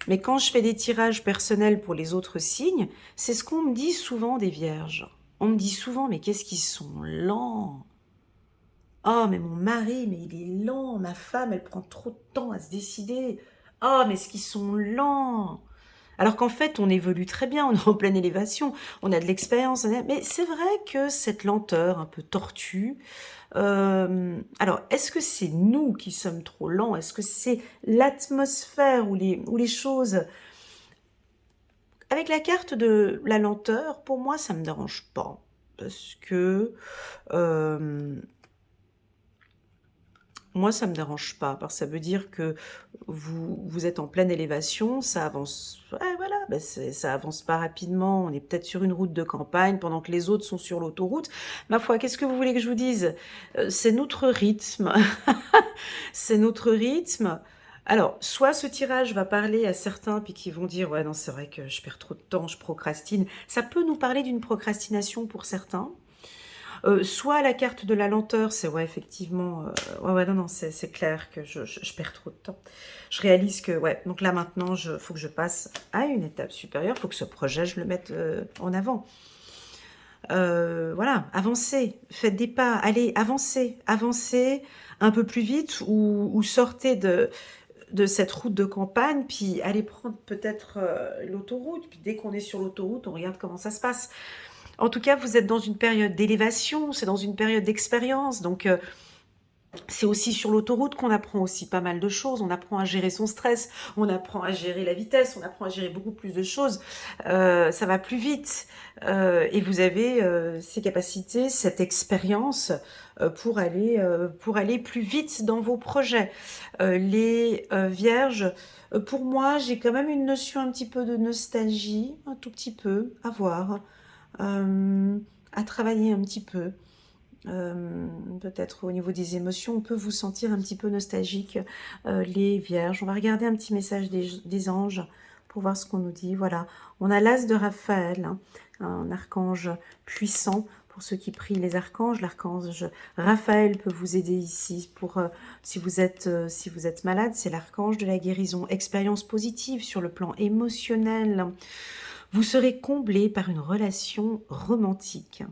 mais quand je fais des tirages personnels pour les autres signes, c'est ce qu'on me dit souvent des vierges. On me dit souvent, mais qu'est-ce qu'ils sont lents? Oh, mais mon mari, mais il est lent, ma femme, elle prend trop de temps à se décider. Oh, mais est-ce qu'ils sont lents? Alors qu'en fait, on évolue très bien, on est en pleine élévation, on a de l'expérience, mais c'est vrai que cette lenteur un peu tortue, alors est-ce que c'est nous qui sommes trop lents? Est-ce que c'est l'atmosphère ou les choses? Avec la carte de la lenteur, pour moi, ça me dérange pas parce que, hem moi, ça me dérange pas, parce que ça veut dire que vous êtes en pleine élévation, ça avance, ouais, voilà, bah, ça avance pas rapidement. On est peut-être sur une route de campagne pendant que les autres sont sur l'autoroute. Ma foi, qu'est-ce que vous voulez que je vous dise? C'est notre rythme, c'est notre rythme. Alors, soit ce tirage va parler à certains, puis qui vont dire: «Ouais, non, c'est vrai que je perds trop de temps, je procrastine». Ça peut nous parler d'une procrastination pour certains. Soit la carte de la lenteur, c'est ouais, effectivement, ouais, ouais, non, non, c'est clair que je perds trop de temps. Je réalise que, ouais, donc là, maintenant, faut que je passe à une étape supérieure, faut que ce projet, je le mette, en avant. Voilà, avancez, faites des pas, allez, avancez, avancez un peu plus vite ou sortez de cette route de campagne, puis allez prendre peut-être, l'autoroute, puis dès qu'on est sur l'autoroute, on regarde comment ça se passe. En tout cas, vous êtes dans une période d'élévation, c'est dans une période d'expérience, donc c'est aussi sur l'autoroute qu'on apprend aussi pas mal de choses. On apprend à gérer son stress, on apprend à gérer la vitesse, on apprend à gérer beaucoup plus de choses. Ça va plus vite, et vous avez, ces capacités, cette expérience, pour aller plus vite dans vos projets. Les, vierges, pour moi, j'ai quand même une notion un petit peu de nostalgie, un tout petit peu, à voir. À travailler un petit peu. Peut-être au niveau des émotions, on peut vous sentir un petit peu nostalgique, les vierges. On va regarder un petit message des anges pour voir ce qu'on nous dit. Voilà, on a l'as de Raphaël, hein, un archange puissant. Pour ceux qui prient les archanges, l'archange Raphaël peut vous aider ici pour si vous êtes malade, c'est l'archange de la guérison. Expérience positive sur le plan émotionnel. Vous serez comblé par une relation romantique.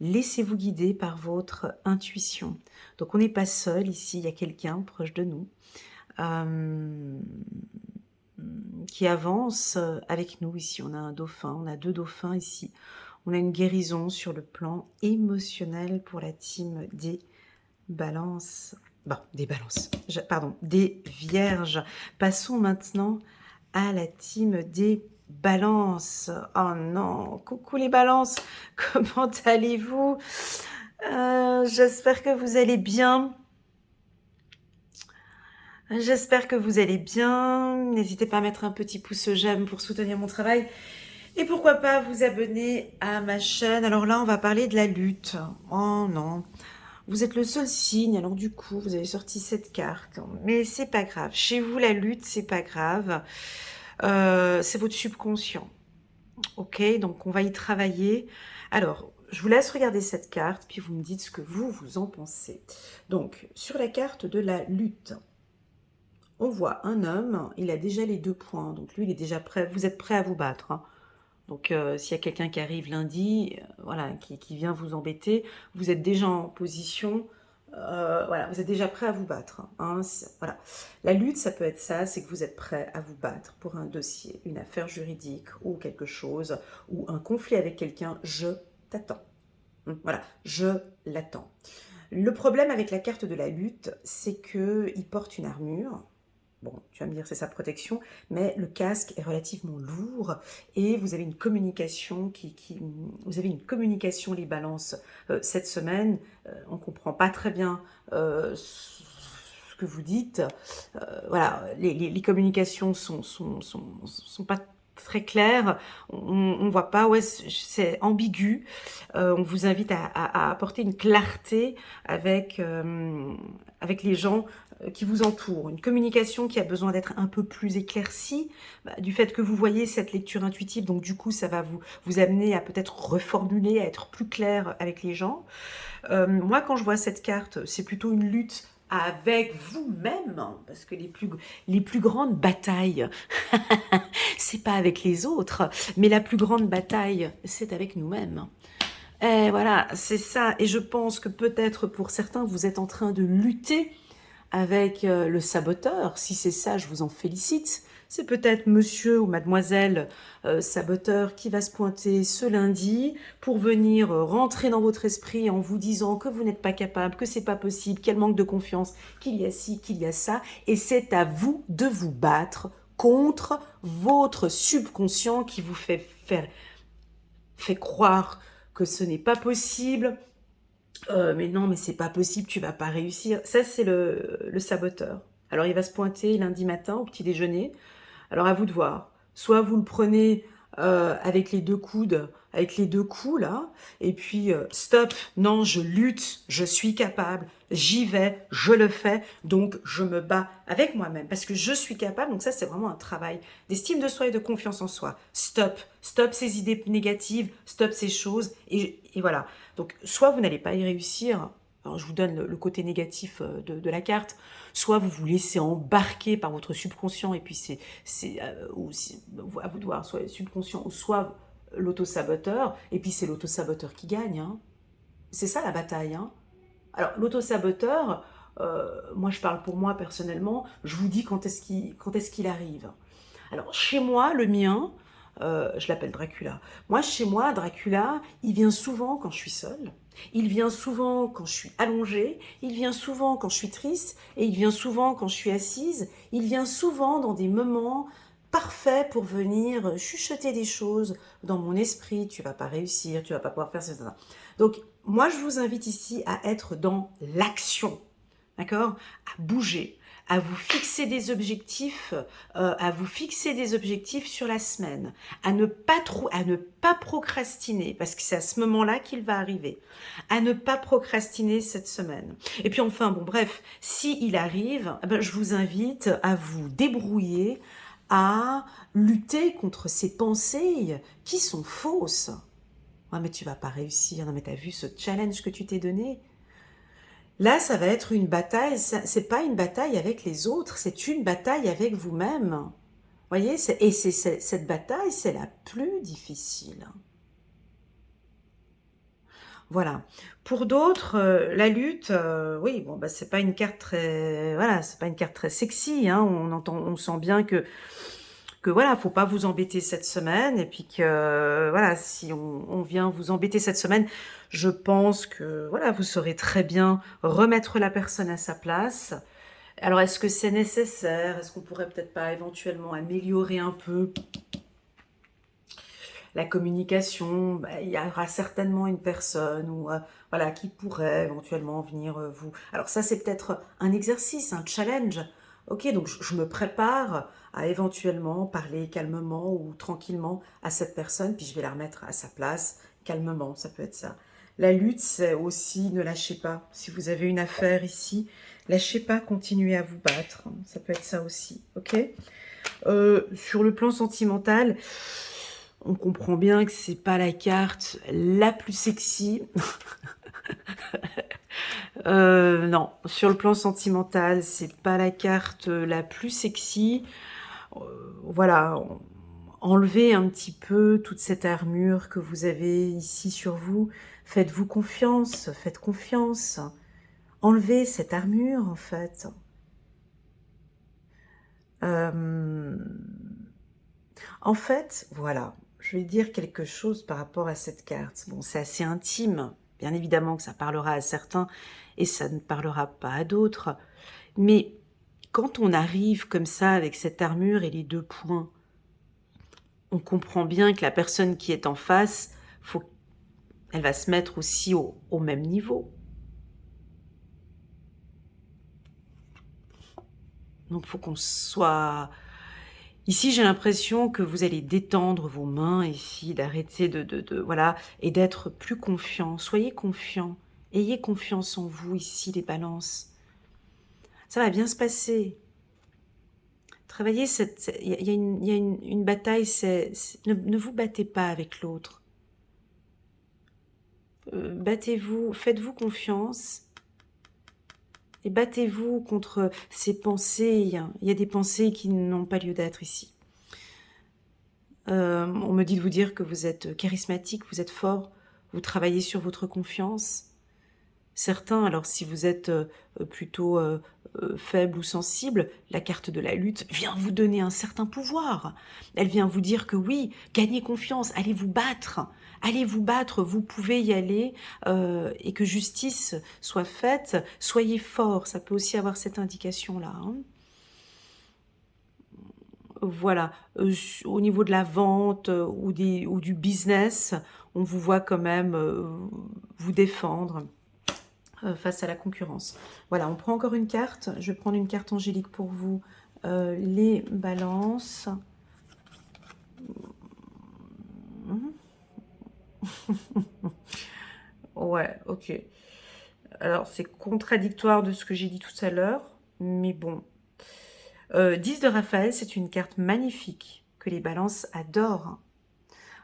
Laissez-vous guider par votre intuition. Donc on n'est pas seul ici, il y a quelqu'un proche de nous euh, qui avance avec nous ici. On a un dauphin, on a deux dauphins ici. On a une guérison sur le plan émotionnel pour la team des balances. Bon, des balances, pardon, des vierges. Passons maintenant à la team des balances. Oh non, coucou les balances, comment allez-vous? J'espère que vous allez bien. J'espère que vous allez bien. N'hésitez pas à mettre un petit pouce j'aime pour soutenir mon travail. Et pourquoi pas vous abonner à ma chaîne. Alors là, on va parler de la lutte. Oh non, vous êtes le seul signe, alors du coup, vous avez sorti cette carte. Mais c'est pas grave. Chez vous, la lutte, c'est pas grave. C'est votre subconscient. Ok, donc on va y travailler. Alors, je vous laisse regarder cette carte, puis vous me dites ce que vous en pensez. Donc, sur la carte de la lutte, on voit un homme, il a déjà les 2 points. Donc lui, il est déjà prêt. Vous êtes prêt à vous battre, hein. Donc, s'il y a quelqu'un qui arrive lundi, voilà, qui vient vous embêter, vous êtes déjà en position, voilà, vous êtes déjà prêt à vous battre, hein, voilà. La lutte, ça peut être ça, c'est que vous êtes prêt à vous battre pour un dossier, une affaire juridique ou quelque chose, ou un conflit avec quelqu'un, je t'attends. Voilà, je l'attends. Le problème avec la carte de la lutte, c'est qu'il porte une armure. Bon, tu vas me dire c'est sa protection, mais le casque est relativement lourd et vous avez une communication vous avez une communication les balances cette semaine. On ne comprend pas très bien ce que vous dites. Voilà, les communications sont pas très claires. On voit pas, ouais, c'est ambigu. On vous invite à apporter une clarté avec les gens qui vous entourent. Une communication qui a besoin d'être un peu plus éclaircie, du fait que vous voyez cette lecture intuitive, donc du coup ça va vous amener à peut-être reformuler, à être plus clair avec les gens. Moi quand je vois cette carte, c'est plutôt une lutte avec vous-même, hein, parce que les plus grandes batailles, c'est pas avec les autres, mais la plus grande bataille, c'est avec nous-mêmes. Et voilà, c'est ça. Et je pense que peut-être pour certains, vous êtes en train de lutter avec le saboteur. Si c'est ça, je vous en félicite. C'est peut-être monsieur ou mademoiselle saboteur qui va se pointer ce lundi pour venir rentrer dans votre esprit en vous disant que vous n'êtes pas capable, que c'est pas possible, quel manque de confiance, qu'il y a ci, qu'il y a ça. Et c'est à vous de vous battre contre votre subconscient qui vous fait croire que ce n'est pas possible. Mais non, mais c'est pas possible, tu vas pas réussir. Ça, c'est le saboteur. Alors, il va se pointer lundi matin au petit déjeuner. Alors, à vous de voir. Soit vous le prenez avec les deux coudes, avec les deux coups, là, et puis stop, non, je lutte, je suis capable, j'y vais, je le fais, donc je me bats avec moi-même, parce que je suis capable, donc ça, c'est vraiment un travail d'estime de soi et de confiance en soi. Stop, stop ces idées négatives, stop ces choses, et voilà. Donc, soit vous n'allez pas y réussir, alors je vous donne le côté négatif de la carte, soit vous vous laissez embarquer par votre subconscient, et puis c'est à vous de voir, soit le subconscient, ou soit l'auto-saboteur, et puis c'est l'auto-saboteur qui gagne. Hein. C'est ça la bataille. Hein. Alors, l'auto-saboteur, moi je parle pour moi personnellement, je vous dis quand est-ce qu'il arrive. Alors, chez moi, le mien, je l'appelle Dracula. Moi, chez moi, Dracula, il vient souvent quand je suis seule, il vient souvent quand je suis allongée, il vient souvent quand je suis triste, et il vient souvent quand je suis assise, il vient souvent dans des moments parfaits pour venir chuchoter des choses dans mon esprit, tu vas pas réussir, tu vas pas pouvoir faire ça. Donc, moi, je vous invite ici à être dans l'action, d'accord? À bouger, à vous fixer des objectifs, sur la semaine, à ne pas procrastiner, parce que c'est à ce moment-là qu'il va arriver, à ne pas procrastiner cette semaine. Et puis enfin, bon bref, s'il arrive, eh ben, je vous invite à vous débrouiller, à lutter contre ces pensées qui sont fausses. Ouais, mais tu vas pas réussir, non mais t'as vu ce challenge que tu t'es donné? Là, ça va être une bataille, c'est pas une bataille avec les autres, c'est une bataille avec vous-même. Voyez, cette bataille, c'est la plus difficile. Voilà. Pour d'autres, la lutte, oui, bon, bah, c'est pas une carte très, voilà, c'est pas une carte très sexy. Hein, on sent bien que voilà, faut pas vous embêter cette semaine, et puis que voilà, si on vient vous embêter cette semaine, je pense que voilà, vous saurez très bien remettre la personne à sa place. Alors, est-ce que c'est nécessaire? Est-ce qu'on pourrait peut-être pas éventuellement améliorer un peu la communication? Ben, il y aura certainement une personne ou voilà, qui pourrait éventuellement venir vous... Alors ça, c'est peut-être un exercice, un challenge. Ok, donc je me prépare à éventuellement parler calmement ou tranquillement à cette personne, puis je vais la remettre à sa place, calmement, ça peut être ça. La lutte, c'est aussi ne lâchez pas. Si vous avez une affaire ici, lâchez pas, continuez à vous battre. Ça peut être ça aussi, ok? Sur le plan sentimental, on comprend bien que c'est pas la carte la plus sexy. Non, sur le plan sentimental, c'est pas la carte la plus sexy. Voilà, enlevez un petit peu toute cette armure que vous avez ici sur vous. Faites-vous confiance, faites confiance. Enlevez cette armure, en fait. En fait, voilà, je vais dire quelque chose par rapport à cette carte. Bon, c'est assez intime, bien évidemment que ça parlera à certains et ça ne parlera pas à d'autres. Mais quand on arrive comme ça avec cette armure et les deux points, on comprend bien que la personne qui est en face, elle va se mettre aussi au même niveau. Donc, il faut qu'on soit... Ici, j'ai l'impression que vous allez détendre vos mains ici, d'arrêter voilà, et d'être plus confiant. Soyez confiant. Ayez confiance en vous ici, les balances. Ça va bien se passer. Travaillez il y a une bataille, ne vous battez pas avec l'autre. Battez-vous, faites-vous confiance. Et battez-vous contre ces pensées. Il y a des pensées qui n'ont pas lieu d'être ici. On me dit de vous dire que vous êtes charismatique, vous êtes fort, vous travaillez sur votre confiance. certains, alors si vous êtes plutôt faible ou sensible, la carte de la lutte vient vous donner un certain pouvoir. Elle vient vous dire que oui, gagnez confiance, allez vous battre, vous pouvez y aller et que justice soit faite, soyez fort, ça peut aussi avoir cette indication-là. Hein. Voilà, au niveau de la vente ou du business, on vous voit quand même vous défendre face à la concurrence. Voilà, on prend encore une carte. Je vais prendre une carte angélique pour vous. Les balances. Ouais, ok. Alors, c'est contradictoire de ce que j'ai dit tout à l'heure, mais bon. 10 de Raphaël, c'est une carte magnifique que les balances adorent.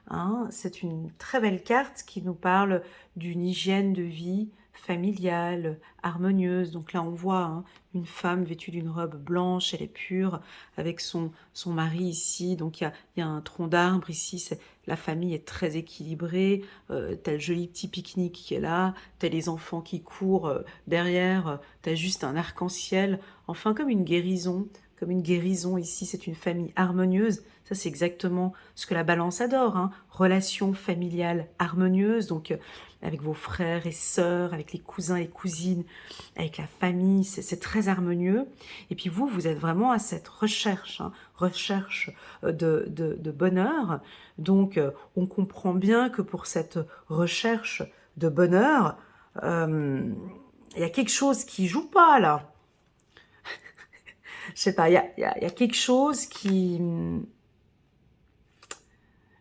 Hein, c'est une très belle carte qui nous parle d'une hygiène de vie familiale, harmonieuse. Donc là, on voit hein, une femme vêtue d'une robe blanche, elle est pure, avec son mari ici. Donc il y a un tronc d'arbre ici, la famille est très équilibrée. T'as le joli petit pique-nique qui est là, t'as les enfants qui courent derrière, t'as juste un arc-en-ciel. Enfin, comme une guérison. Comme une guérison ici, c'est une famille harmonieuse. Ça, c'est exactement ce que la balance adore. Hein. Relation familiale harmonieuse, donc avec vos frères et sœurs, avec les cousins et cousines, avec la famille, c'est très harmonieux. Et puis vous êtes vraiment à cette recherche, hein, recherche de bonheur. Donc, on comprend bien que pour cette recherche de bonheur, il y a quelque chose qui joue pas là. Je sais pas, il y a quelque chose qui...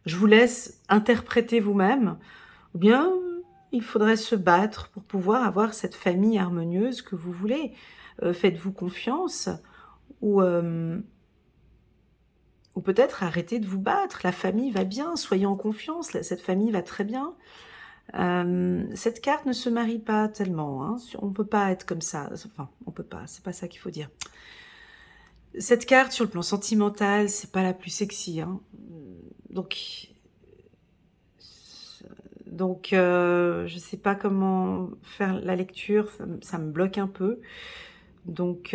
Je vous laisse interpréter vous-même. Ou bien, il faudrait se battre pour pouvoir avoir cette famille harmonieuse que vous voulez. Faites-vous confiance. Ou peut-être arrêtez de vous battre. La famille va bien, soyez en confiance. Cette famille va très bien. Cette carte ne se marie pas tellement. Hein. On ne peut pas être comme ça. Enfin, on peut pas. C'est pas ça qu'il faut dire. Cette carte, sur le plan sentimental, c'est pas la plus sexy. Hein. Donc, je sais pas comment faire la lecture, ça me bloque un peu. Donc,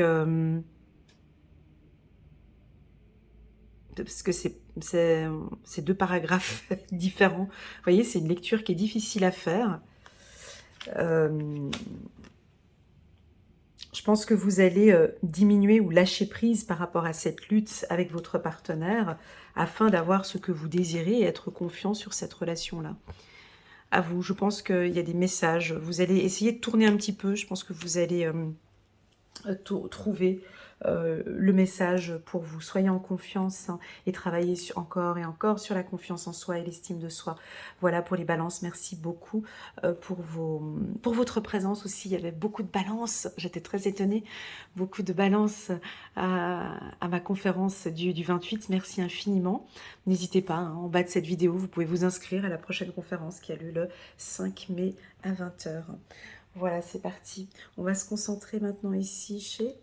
parce que c'est deux paragraphes différents. Vous voyez, c'est une lecture qui est difficile à faire. Je pense que vous allez diminuer ou lâcher prise par rapport à cette lutte avec votre partenaire afin d'avoir ce que vous désirez et être confiant sur cette relation-là. À vous, je pense qu'il y a des messages. Vous allez essayer de tourner un petit peu. Je pense que vous allez trouver le message pour vous. Soyez en confiance hein, et travaillez encore et encore sur la confiance en soi et l'estime de soi. Voilà pour les balances. Merci beaucoup pour votre présence aussi. Il y avait beaucoup de balances. J'étais très étonnée. Beaucoup de balances à ma conférence du 28. Merci infiniment. N'hésitez pas, hein, en bas de cette vidéo, vous pouvez vous inscrire à la prochaine conférence qui a lieu le 5 mai à 20 h. Voilà, c'est parti. On va se concentrer maintenant ici chez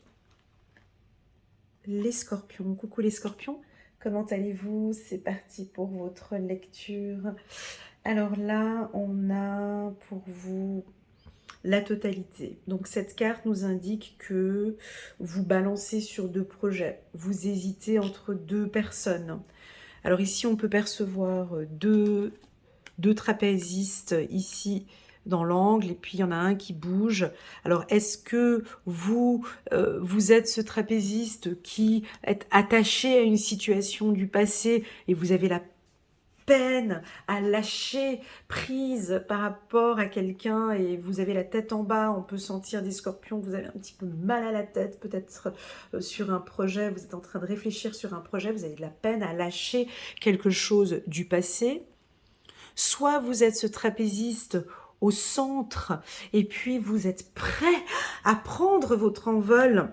les scorpions. Coucou les scorpions, comment allez-vous? C'est parti pour votre lecture. Alors là, on a pour vous la totalité. Donc cette carte nous indique que vous balancez sur deux projets. Vous hésitez entre deux personnes. Alors ici, on peut percevoir deux trapézistes ici dans l'angle, et puis il y en a un qui bouge. Alors, est-ce que vous êtes ce trapéziste qui est attaché à une situation du passé et vous avez la peine à lâcher prise par rapport à quelqu'un et vous avez la tête en bas, on peut sentir des scorpions, vous avez un petit peu mal à la tête, peut-être sur un projet, vous êtes en train de réfléchir sur un projet, vous avez de la peine à lâcher quelque chose du passé. Soit vous êtes ce trapéziste au centre et puis vous êtes prêt à prendre votre envol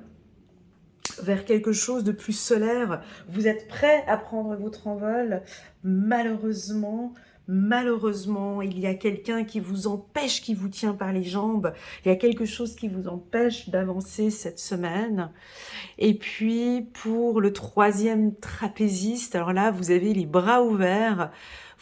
vers quelque chose de plus solaire. Vous êtes prêt à prendre votre envol. Malheureusement, malheureusement, il y a quelqu'un qui vous empêche, qui vous tient par les jambes. Il y a quelque chose qui vous empêche d'avancer cette semaine. Et puis, pour le troisième trapéziste, alors là, vous avez les bras ouverts.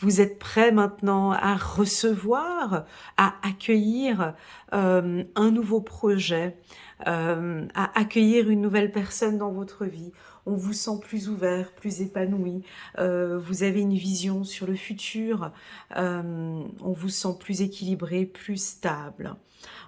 Vous êtes prêt maintenant à recevoir, à accueillir un nouveau projet, à accueillir une nouvelle personne dans votre vie. On vous sent plus ouvert, plus épanoui. Vous avez une vision sur le futur. On vous sent plus équilibré, plus stable.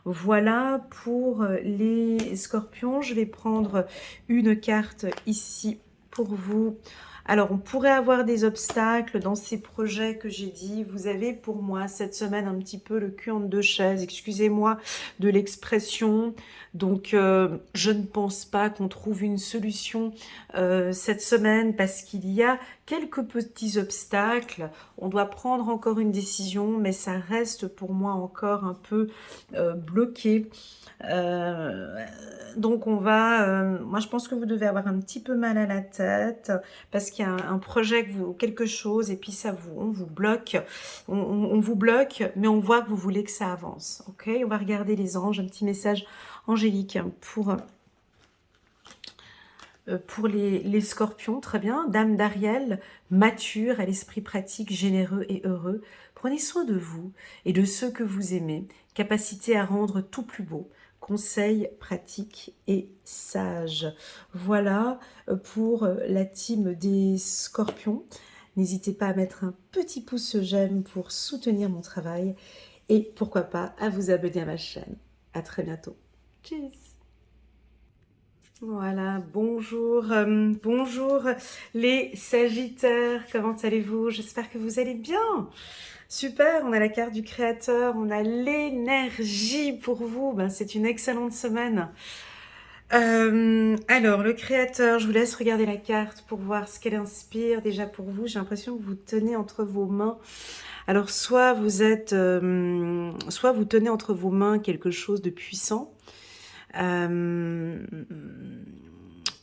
Voilà pour les scorpions. Je vais prendre une carte ici pour vous. Alors, on pourrait avoir des obstacles dans ces projets que j'ai dit. Vous avez pour moi cette semaine un petit peu le cul entre deux chaises. Excusez-moi de l'expression. Donc, je ne pense pas qu'on trouve une solution cette semaine parce qu'il y a quelques petits obstacles. On doit prendre encore une décision, mais ça reste pour moi encore un peu bloqué. Donc on va, moi je pense que vous devez avoir un petit peu mal à la tête parce qu'il y a un projet que vous, quelque chose et puis ça vous, on vous bloque, on vous bloque, mais on voit que vous voulez que ça avance. Ok, on va regarder les anges, un petit message angélique pour les scorpions, très bien. Dame d'Ariel, mature, à l'esprit pratique, généreux et heureux. Prenez soin de vous et de ceux que vous aimez. Capacité à rendre tout plus beau. Conseils pratiques et sages. Voilà pour la team des scorpions. N'hésitez pas à mettre un petit pouce j'aime pour soutenir mon travail. Et pourquoi pas à vous abonner à ma chaîne. À très bientôt. Tchuss. Voilà, bonjour, bonjour les Sagittaires, comment allez-vous? J'espère que vous allez bien. Super, on a la carte du Créateur, on a l'énergie pour vous, ben, c'est une excellente semaine. Alors, le Créateur, je vous laisse regarder la carte pour voir ce qu'elle inspire déjà pour vous. J'ai l'impression que vous tenez entre vos mains. Alors, soit vous tenez entre vos mains quelque chose de puissant,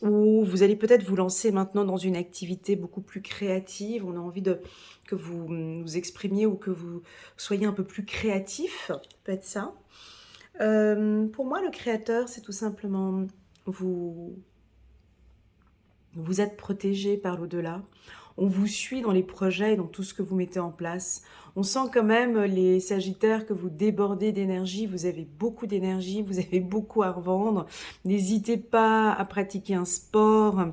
ou vous allez peut-être vous lancer maintenant dans une activité beaucoup plus créative. On a envie que vous vous exprimiez ou que vous soyez un peu plus créatif. Ça peut être ça. Pour moi, le créateur, c'est tout simplement vous êtes protégé par l'au-delà. On vous suit dans les projets et dans tout ce que vous mettez en place. On sent quand même, les Sagittaires, que vous débordez d'énergie. Vous avez beaucoup d'énergie, vous avez beaucoup à revendre. N'hésitez pas à pratiquer un sport.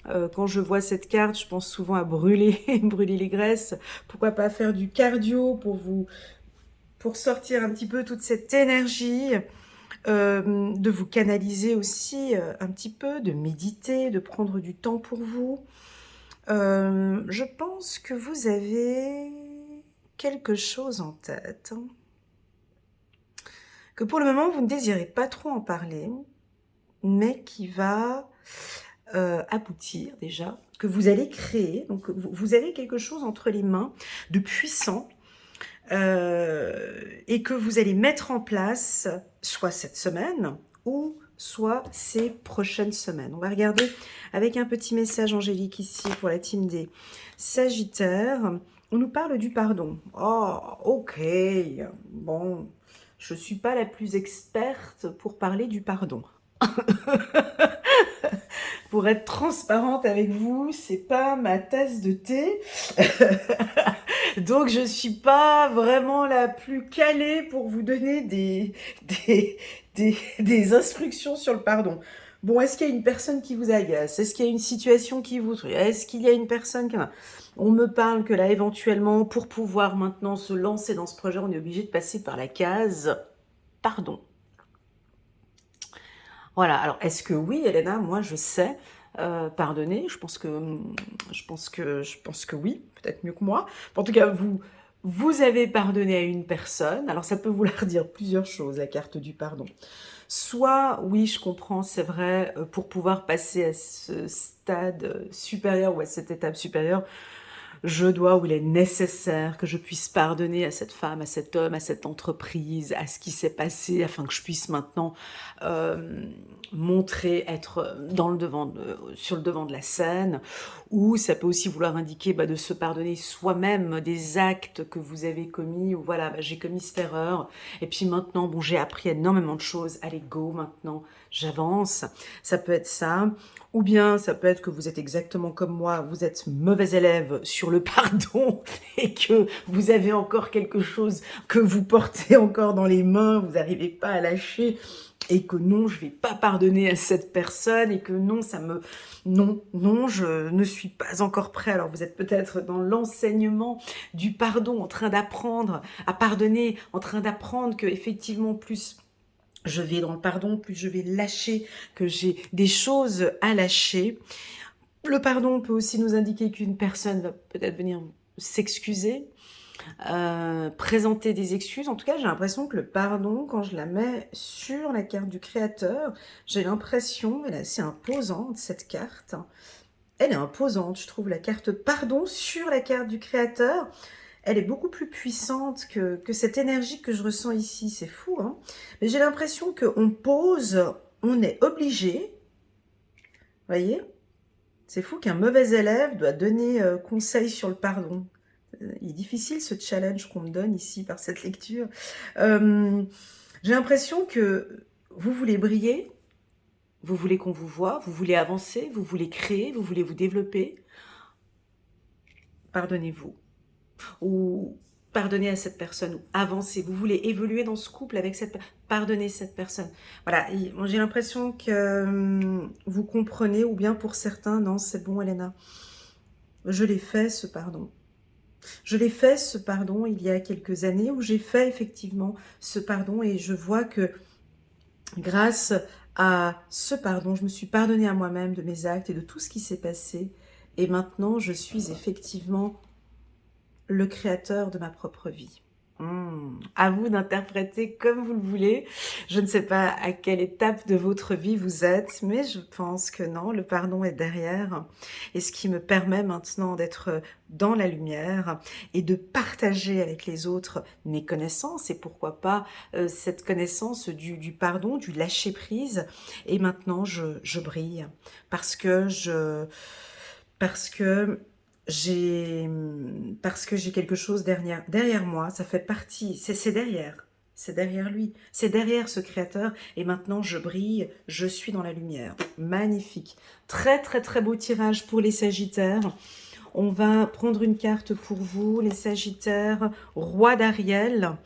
Quand je vois cette carte, je pense souvent à brûler, brûler les graisses. Pourquoi pas faire du cardio pour sortir un petit peu toute cette énergie. De vous canaliser aussi un petit peu, de méditer, de prendre du temps pour vous. Je pense que vous avez quelque chose en tête, hein, que pour le moment vous ne désirez pas trop en parler, mais qui va aboutir déjà, que vous allez créer. Donc vous avez quelque chose entre les mains de puissant, et que vous allez mettre en place soit cette semaine ou soit ces prochaines semaines. On va regarder avec un petit message angélique ici pour la team des Sagittaires. On nous parle du pardon. Oh, ok. Bon, je ne suis pas la plus experte pour parler du pardon. Pour être transparente avec vous, c'est pas ma tasse de thé. Donc je suis pas vraiment la plus calée pour vous donner des instructions sur le pardon. Bon, est-ce qu'il y a une personne qui vous agace? Est-ce qu'il y a une situation qui vous... Est-ce qu'il y a une personne qui... On me parle que là, éventuellement, pour pouvoir maintenant se lancer dans ce projet, on est obligé de passer par la case pardon. Voilà, alors est-ce que oui, Elena, moi je sais pardonner, je pense que oui, peut-être mieux que moi. En tout cas, vous avez pardonné à une personne, alors ça peut vouloir dire plusieurs choses, la carte du pardon. Soit, oui, je comprends, c'est vrai, pour pouvoir passer à ce stade supérieur ou à cette étape supérieure, je dois ou il est nécessaire que je puisse pardonner à cette femme, à cet homme, à cette entreprise, à ce qui s'est passé, afin que je puisse maintenant montrer, être sur le devant de la scène. Ou ça peut aussi vouloir indiquer de se pardonner soi-même des actes que vous avez commis, ou voilà, j'ai commis cette erreur, et puis maintenant, bon, j'ai appris énormément de choses, allez go, maintenant j'avance. Ça peut être ça. Ou bien ça peut être que vous êtes exactement comme moi, vous êtes mauvais élève sur le pardon et que vous avez encore quelque chose que vous portez encore dans les mains, vous n'arrivez pas à lâcher, et que non, je vais pas pardonner à cette personne, et que non, non, je ne suis pas encore prêt. Alors vous êtes peut-être dans l'enseignement du pardon, en train d'apprendre à pardonner, en train d'apprendre que effectivement plus je vais dans le pardon, plus je vais lâcher, que j'ai des choses à lâcher. Le pardon peut aussi nous indiquer qu'une personne va peut-être venir s'excuser, présenter des excuses. En tout cas, j'ai l'impression que le pardon, quand je la mets sur la carte du créateur, j'ai l'impression, elle est assez imposante, cette carte. Elle est imposante, je trouve, la carte pardon sur la carte du créateur. Elle est beaucoup plus puissante que cette énergie que je ressens ici. C'est fou, hein? Mais j'ai l'impression qu'on pose, on est obligé. Vous voyez? C'est fou qu'un mauvais élève doit donner conseil sur le pardon. Il est difficile ce challenge qu'on me donne ici par cette lecture. J'ai l'impression que vous voulez briller, vous voulez qu'on vous voie, vous voulez avancer, vous voulez créer, vous voulez vous développer. Pardonnez-vous. Ou pardonnez à cette personne, ou avancez, vous voulez évoluer dans ce couple avec cette personne, pardonnez cette personne. Voilà, j'ai l'impression que vous comprenez, ou bien pour certains, non, c'est bon Elena, je l'ai fait ce pardon. Je l'ai fait ce pardon il y a quelques années, où j'ai fait effectivement ce pardon, et je vois que grâce à ce pardon, je me suis pardonnée à moi-même de mes actes et de tout ce qui s'est passé, et maintenant je suis effectivement le créateur de ma propre vie. À vous d'interpréter comme vous le voulez. Je ne sais pas à quelle étape de votre vie vous êtes, mais je pense que non, le pardon est derrière. Et ce qui me permet maintenant d'être dans la lumière et de partager avec les autres mes connaissances, et pourquoi pas cette connaissance du pardon, du lâcher-prise. Et maintenant, je brille parce que j'ai quelque chose derrière moi, ça fait partie, c'est derrière lui, c'est derrière ce créateur, et maintenant je brille, je suis dans la lumière. Magnifique, très très très beau tirage pour les Sagittaires. On va prendre une carte pour vous, les Sagittaires. Roi d'Ariel,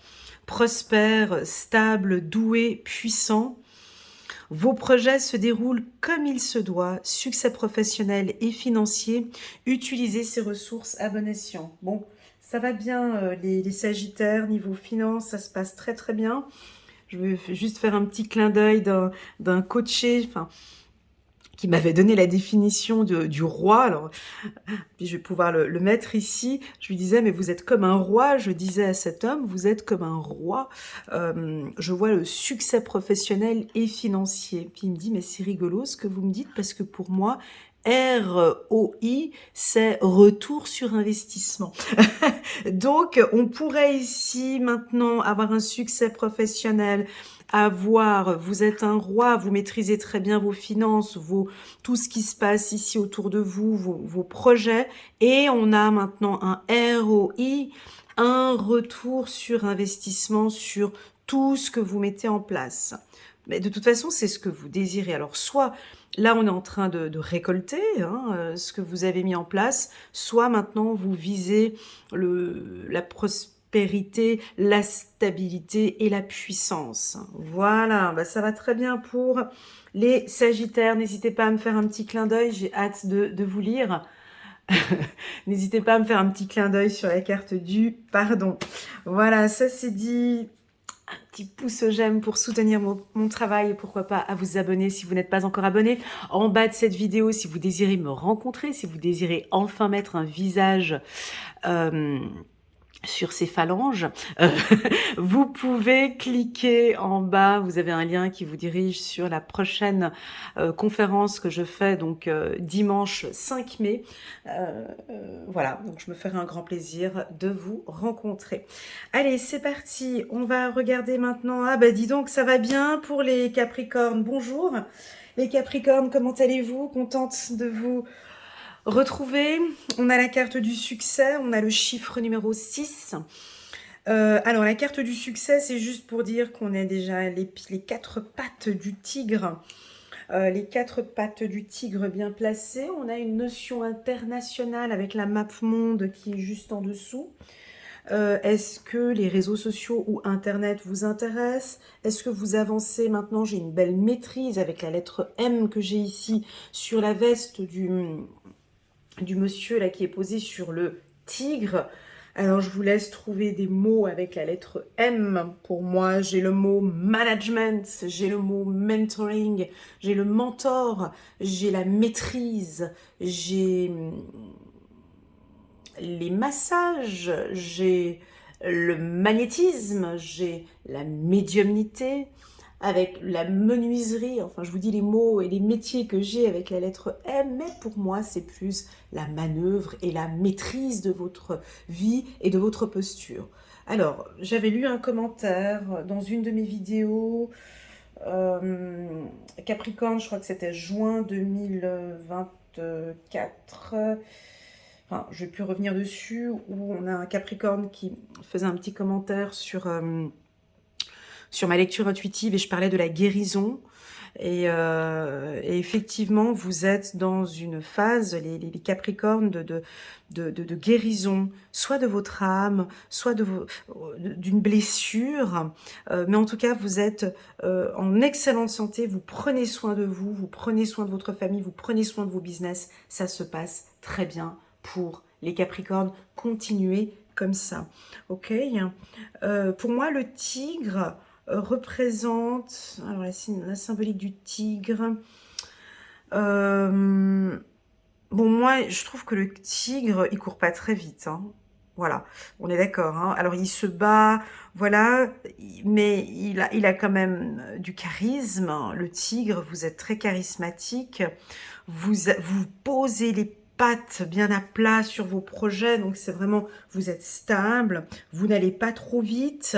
prospère, stable, doué, puissant. Vos projets se déroulent comme il se doit, succès professionnel et financier, utilisez ces ressources à bon escient. Bon, ça va bien les Sagittaires, niveau finance, ça se passe très très bien. Je vais juste faire un petit clin d'œil d'un coaché, qui m'avait donné la définition du roi. Alors, puis je vais pouvoir le mettre ici. Je lui disais, mais vous êtes comme un roi. Je disais à cet homme, vous êtes comme un roi. Je vois le succès professionnel et financier. Puis il me dit, mais c'est rigolo ce que vous me dites, parce que pour moi, ROI, c'est retour sur investissement. Donc, on pourrait ici maintenant avoir un succès professionnel, vous êtes un roi, vous maîtrisez très bien vos finances, tout ce qui se passe ici autour de vous, vos projets, et on a maintenant un ROI, un retour sur investissement sur tout ce que vous mettez en place. Mais de toute façon, c'est ce que vous désirez. Alors, soit là, on est en train de récolter ce que vous avez mis en place, soit maintenant, vous visez la prospérité, la stabilité et la puissance. Voilà, ça va très bien pour les Sagittaires. N'hésitez pas à me faire un petit clin d'œil, j'ai hâte de vous lire. N'hésitez pas à me faire un petit clin d'œil sur la carte du pardon. Voilà, ça c'est dit. Un petit pouce j'aime pour soutenir mon travail, et pourquoi pas à vous abonner si vous n'êtes pas encore abonné. En bas de cette vidéo, si vous désirez me rencontrer, si vous désirez enfin mettre un visage sur ces phalanges, heu, vous pouvez cliquer en bas, vous avez un lien qui vous dirige sur la prochaine, conférence que je fais donc dimanche 5 mai. Voilà, donc je me ferai un grand plaisir de vous rencontrer. Allez, c'est parti, on va regarder maintenant ah bah, dis donc, ça va bien pour les Capricornes. Bonjour les Capricornes, comment allez-vous? Contente de vous retrouver. On a la carte du succès, on a le chiffre numéro 6. Alors la carte du succès, c'est juste pour dire qu'on a déjà les 4 pattes du tigre. Les 4 pattes du tigre bien placées. On a une notion internationale avec la map monde qui est juste en dessous. Est-ce que les réseaux sociaux ou Internet vous intéressent? Est-ce que vous avancez maintenant? J'ai une belle maîtrise avec la lettre M que j'ai ici sur la veste du monsieur là qui est posé sur le tigre. Alors je vous laisse trouver des mots avec la lettre M. Pour moi, j'ai le mot management, j'ai le mot mentoring, j'ai le mentor, j'ai la maîtrise, j'ai les massages, j'ai le magnétisme, j'ai la médiumnité, avec la menuiserie, enfin je vous dis les mots et les métiers que j'ai avec la lettre M, mais pour moi c'est plus la manœuvre et la maîtrise de votre vie et de votre posture. Alors, j'avais lu un commentaire dans une de mes vidéos, Capricorne, je crois que c'était juin 2024, enfin je vais plus revenir dessus, où on a un Capricorne qui faisait un petit commentaire sur ma lecture intuitive et je parlais de la guérison. Et effectivement, vous êtes dans une phase, les Capricornes, de guérison, soit de votre âme, soit d'une blessure. Mais en tout cas, vous êtes en excellente santé, vous prenez soin de vous, vous prenez soin de votre famille, vous prenez soin de vos business. Ça se passe très bien pour les Capricornes. Continuez comme ça. Ok. Pour moi, le tigre représente alors la symbolique du tigre. Bon, moi, je trouve que le tigre, il court pas très vite. Hein. Voilà, on est d'accord. Hein. Alors, il se bat, voilà, mais il a quand même du charisme. Hein. Le tigre, vous êtes très charismatique. Vous posez les pattes bien à plat sur vos projets, donc c'est vraiment, vous êtes stable, vous n'allez pas trop vite,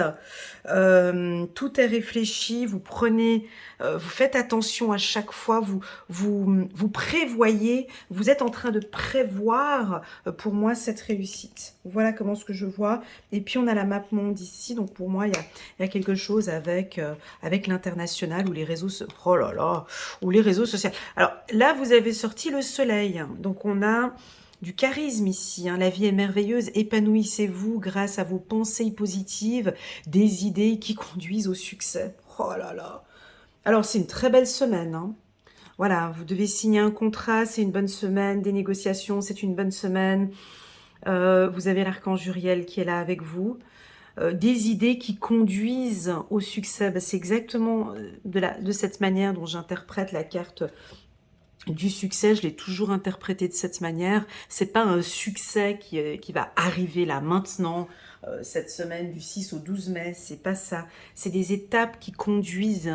tout est réfléchi, vous prenez, vous faites attention à chaque fois, vous prévoyez, vous êtes en train de prévoir pour moi cette réussite. Voilà comment ce que je vois. Et puis on a la map monde ici, donc pour moi il y a quelque chose avec, avec l'international ou les réseaux, oh là là, ou les réseaux sociaux. Alors là vous avez sorti le soleil, donc on a du charisme ici, hein. La vie est merveilleuse, épanouissez-vous grâce à vos pensées positives, des idées qui conduisent au succès. Oh là là. Alors c'est une très belle semaine, hein. Voilà, vous devez signer un contrat, c'est une bonne semaine, des négociations, c'est une bonne semaine. Vous avez l'archange Uriel qui est là avec vous. Des idées qui conduisent au succès, ben, c'est exactement de cette manière dont j'interprète la carte du succès, je l'ai toujours interprété de cette manière. C'est pas un succès qui va arriver là maintenant, cette semaine du 6 au 12 mai, c'est pas ça. C'est des étapes qui conduisent.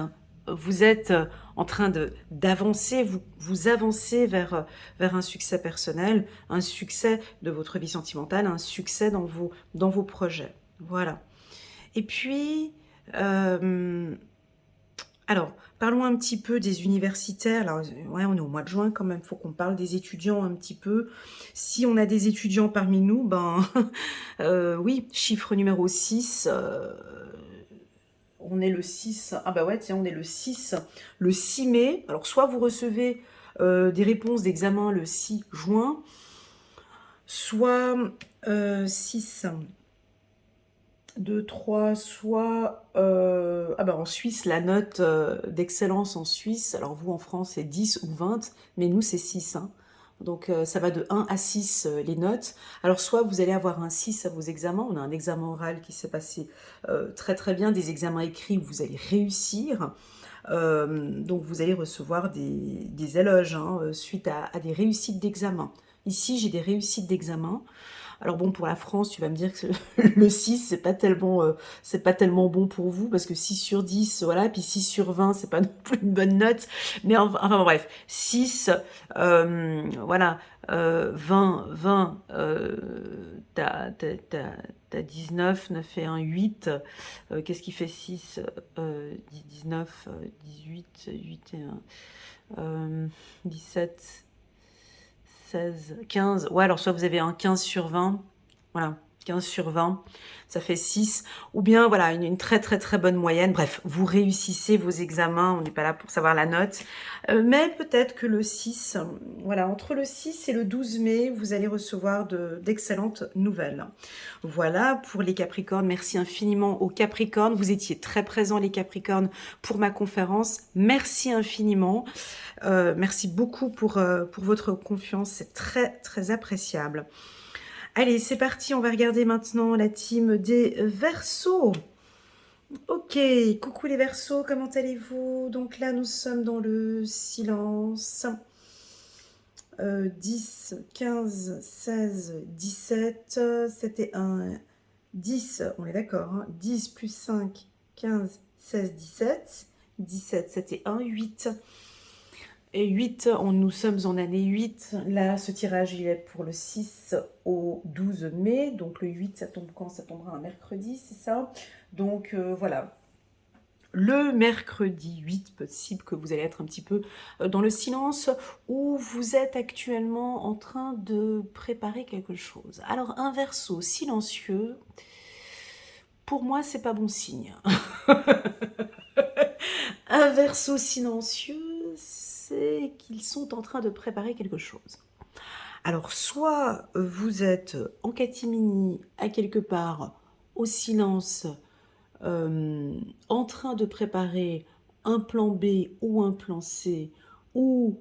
Vous êtes en train d'avancer, vous avancez vers un succès personnel, un succès de votre vie sentimentale, un succès dans vos projets. Voilà. Et puis, alors, parlons un petit peu des universitaires. Alors, ouais, on est au mois de juin quand même, il faut qu'on parle des étudiants un petit peu. Si on a des étudiants parmi nous, ben oui, chiffre numéro 6, on est le 6, ah bah ouais, tiens, on est le 6 mai. Alors, soit vous recevez des réponses d'examen le 6 juin, soit 6... 2, 3, soit... ah ben en Suisse, la note d'excellence en Suisse, alors vous en France c'est 10 ou 20, mais nous c'est 6. Hein. Donc ça va de 1 à 6 les notes. Alors soit vous allez avoir un 6 à vos examens, on a un examen oral qui s'est passé très très bien, des examens écrits où vous allez réussir. Donc vous allez recevoir des éloges hein, suite à des réussites d'examen. Ici j'ai des réussites d'examen. Alors bon, pour la France, tu vas me dire que le 6, c'est pas tellement bon pour vous, parce que 6 sur 10, voilà, puis 6 sur 20, c'est pas non plus une bonne note. Mais enfin bon, bref, 6, voilà, 20, t'as 19, 9 et 1, 8. Qu'est-ce qui fait 6? 19, 18, 8 et 1, 17, 16, 15. Ouais, alors soit vous avez un 15 sur 20, voilà, 15 sur 20, ça fait 6. Ou bien, voilà, une très très très bonne moyenne. Bref, vous réussissez vos examens, on n'est pas là pour savoir la note. Mais peut-être que le 6, voilà, entre le 6 et le 12 mai, vous allez recevoir d'excellentes nouvelles. Voilà pour les Capricornes. Merci infiniment aux Capricornes. Vous étiez très présents, les Capricornes, pour ma conférence. Merci infiniment. Merci beaucoup pour votre confiance. C'est très, très appréciable. Allez, c'est parti. On va regarder maintenant la team des Verseaux. Ok, coucou les Verseaux, comment allez-vous? Donc là, nous sommes dans le silence. 10, 15, 16, 17, c'était un 10, on est d'accord, hein, 10 plus 5, 15, 16, 17. 17, c'était un 8. Et 8, nous sommes en année 8. Là, ce tirage, il est pour le 6 au 12 mai. Donc le 8, ça tombe quand? Ça tombera un mercredi, c'est ça? Donc voilà. Le mercredi 8, possible que vous allez être un petit peu dans le silence, ou vous êtes actuellement en train de préparer quelque chose. Alors, un Verseau silencieux, pour moi, c'est pas bon signe. Un Verseau silencieux, c'est qu'ils sont en train de préparer quelque chose. Alors, soit vous êtes en catimini, à quelque part, au silence, en train de préparer un plan B ou un plan C, ou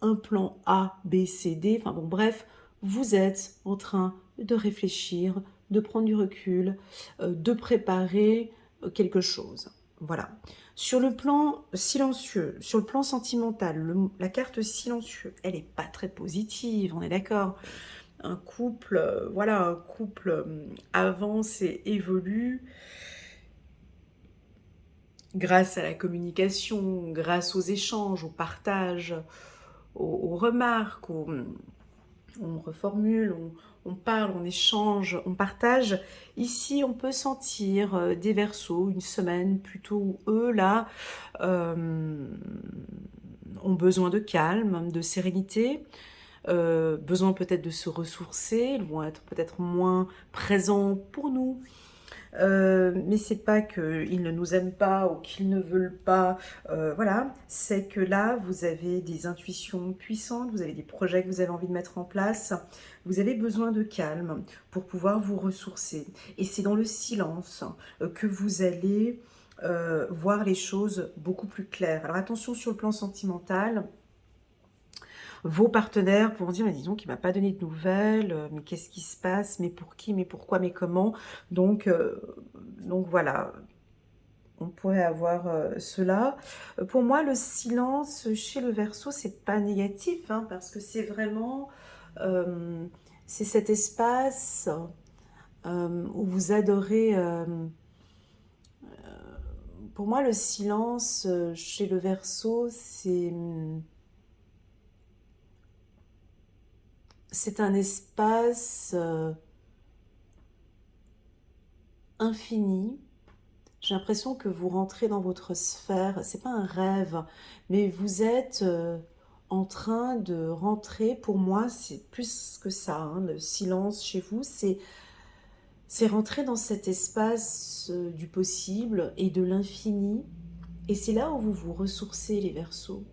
un plan A, B, C, D, enfin bon, bref, vous êtes en train de réfléchir, de prendre du recul, de préparer quelque chose. Voilà. Sur le plan silencieux, sur le plan sentimental, la carte silencieux, elle n'est pas très positive, on est d'accord. Un couple, voilà, un couple avance et évolue grâce à la communication, grâce aux échanges, au partage, aux remarques, on reformule, on parle, on échange, on partage. Ici, on peut sentir des Verseaux, une semaine plutôt où eux, là, ont besoin de calme, de sérénité, besoin peut-être de se ressourcer, ils vont être peut-être moins présents pour nous. Mais c'est pas qu'ils ne nous aiment pas ou qu'ils ne veulent pas, voilà, c'est que là, vous avez des intuitions puissantes, vous avez des projets que vous avez envie de mettre en place, vous avez besoin de calme pour pouvoir vous ressourcer. Et c'est dans le silence que vous allez voir les choses beaucoup plus claires. Alors attention sur le plan sentimental, vos partenaires pourront dire, mais dis donc, il ne m'a pas donné de nouvelles, mais qu'est-ce qui se passe, mais pour qui, mais pourquoi, mais comment. Donc voilà, on pourrait avoir cela. Pour moi, le silence chez le Verseau, c'est pas négatif, hein, parce que c'est vraiment, c'est cet espace où vous adorez. Pour moi, le silence chez le Verseau, c'est un espace infini. J'ai l'impression que vous rentrez dans votre sphère. C'est pas un rêve, mais vous êtes en train de rentrer. Pour moi, c'est plus que ça, hein, le silence chez vous, c'est rentrer dans cet espace du possible et de l'infini. Et c'est là où vous vous ressourcez, les Verseaux.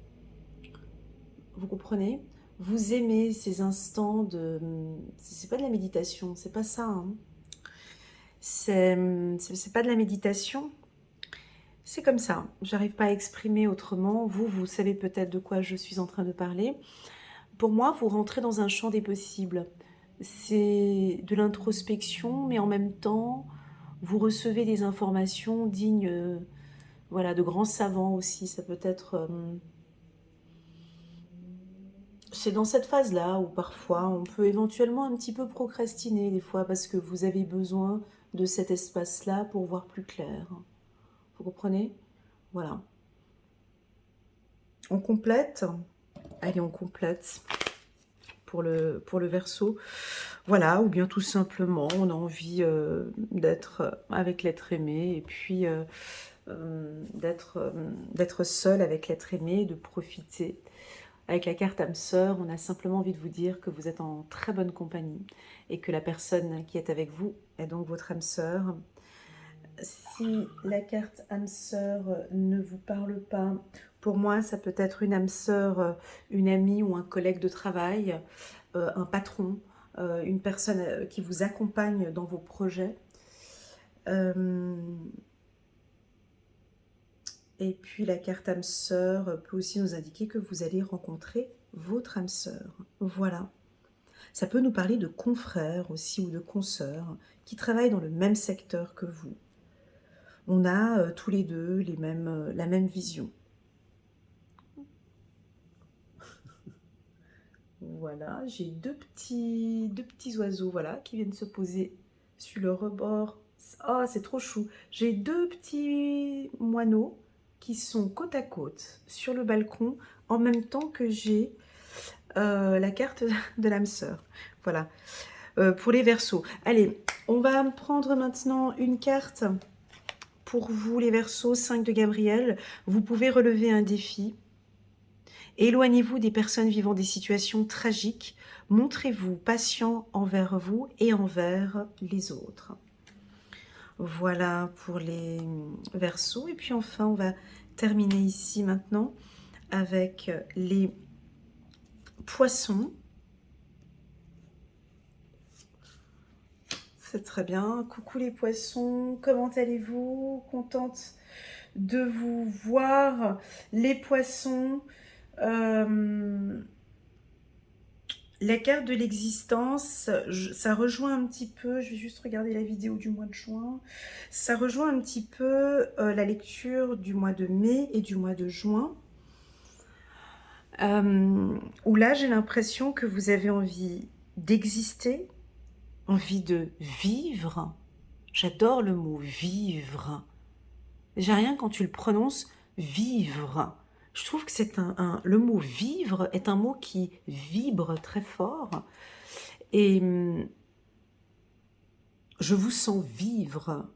Vous comprenez? Vous aimez ces instants de... C'est pas de la méditation, c'est pas ça, hein. C'est pas de la méditation. C'est comme ça, j'arrive pas à exprimer autrement. Vous savez peut-être de quoi je suis en train de parler. Pour moi, vous rentrez dans un champ des possibles. C'est de l'introspection, mais en même temps, vous recevez des informations dignes voilà, de grands savants aussi. Ça peut être c'est dans cette phase-là où parfois on peut éventuellement un petit peu procrastiner des fois parce que vous avez besoin de cet espace-là pour voir plus clair. Vous comprenez? Voilà. On complète. Allez, on complète pour le Verseau. Voilà, ou bien tout simplement, on a envie d'être avec l'être aimé et puis d'être seul avec l'être aimé, de profiter. Avec la carte âme sœur, on a simplement envie de vous dire que vous êtes en très bonne compagnie et que la personne qui est avec vous est donc votre âme sœur. Si la carte âme sœur ne vous parle pas, pour moi, ça peut être une âme sœur, une amie ou un collègue de travail, un patron, une personne qui vous accompagne dans vos projets. Et puis la carte âme sœur peut aussi nous indiquer que vous allez rencontrer votre âme sœur. Voilà. Ça peut nous parler de confrères aussi ou de consoeurs qui travaillent dans le même secteur que vous. On a tous les deux la même vision. Voilà, j'ai deux petits oiseaux voilà, qui viennent se poser sur le rebord. Oh, c'est trop chou. J'ai deux petits moineaux qui sont côte à côte sur le balcon en même temps que j'ai la carte de l'âme sœur. Voilà, pour les Verseaux. Allez, on va prendre maintenant une carte pour vous les Verseaux, 5 de Gabriel. Vous pouvez relever un défi. Éloignez-vous des personnes vivant des situations tragiques. Montrez-vous patient envers vous et envers les autres. Voilà pour les Verseaux. Et puis enfin, on va terminer ici maintenant avec les Poissons. C'est très bien. Coucou les Poissons, comment allez-vous? Contente de vous voir. Les Poissons, la carte de l'existence, ça rejoint un petit peu, je vais juste regarder la vidéo du mois de juin, ça rejoint un petit peu la lecture du mois de mai et du mois de juin, où là j'ai l'impression que vous avez envie d'exister, envie de vivre. J'adore le mot vivre. Déjà rien quand tu le prononces, vivre. Je trouve que c'est le mot vivre est un mot qui vibre très fort. Et je vous sens vivre,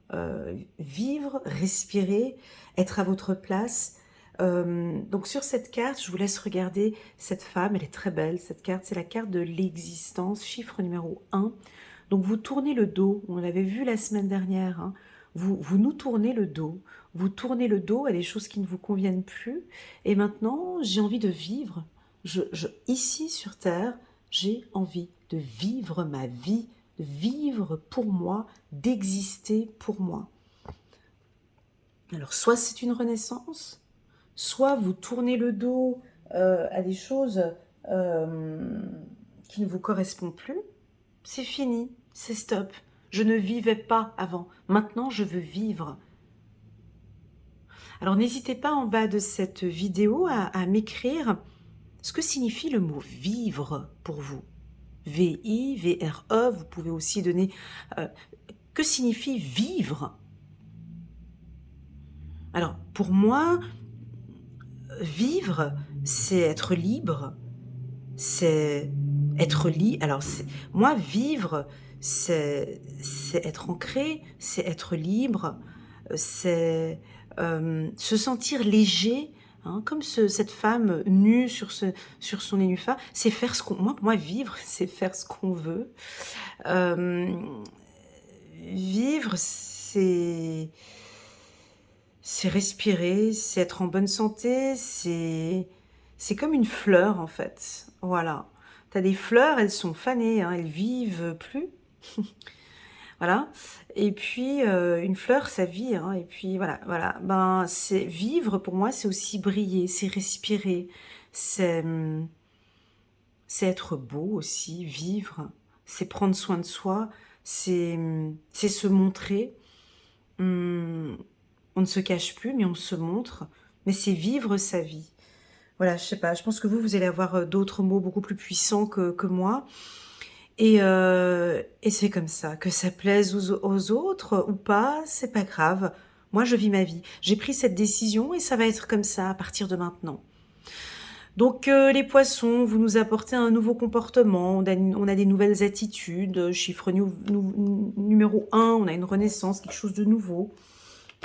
vivre, respirer, être à votre place. Donc sur cette carte, je vous laisse regarder cette femme, elle est très belle, cette carte, c'est la carte de l'existence, chiffre numéro 1. Donc vous tournez le dos, on l'avait vu la semaine dernière, hein. Vous nous tournez le dos, vous tournez le dos à des choses qui ne vous conviennent plus. Et maintenant, j'ai envie de vivre. Ici sur Terre, j'ai envie de vivre ma vie, de vivre pour moi, d'exister pour moi. Alors soit c'est une renaissance, soit vous tournez le dos à des choses qui ne vous correspondent plus. C'est fini, c'est stop. Je ne vivais pas avant. Maintenant, je veux vivre. Alors, n'hésitez pas en bas de cette vidéo à m'écrire ce que signifie le mot vivre pour vous. V-I-V-R-E, vous pouvez aussi donner que signifie vivre. Alors, pour moi, vivre, c'est être libre, c'est être libre. Alors, moi, vivre, c'est être ancré, c'est être libre, c'est se sentir léger, hein, comme cette femme nue sur son nénuphar. C'est faire ce qu'on... Pour moi, vivre, c'est faire ce qu'on veut. Vivre, c'est respirer, c'est être en bonne santé, c'est comme une fleur en fait. Voilà. Tu as des fleurs, elles sont fanées, hein, elles vivent plus. Voilà. Et puis une fleur, ça vit. Hein, et puis voilà, voilà. Ben c'est vivre pour moi, c'est aussi briller, c'est respirer, c'est être beau aussi, vivre, c'est prendre soin de soi, c'est se montrer. On ne se cache plus, mais on se montre. Mais c'est vivre sa vie. Voilà, je sais pas, je pense que vous allez avoir, d'autres mots beaucoup plus puissants que moi et c'est comme ça. Que ça plaise aux autres ou pas, c'est pas grave. Moi, je vis ma vie. J'ai pris cette décision et ça va être comme ça à partir de maintenant. Donc, les poissons, vous nous apportez un nouveau comportement, on a des nouvelles attitudes, chiffre numéro 1, on a une renaissance, quelque chose de nouveau.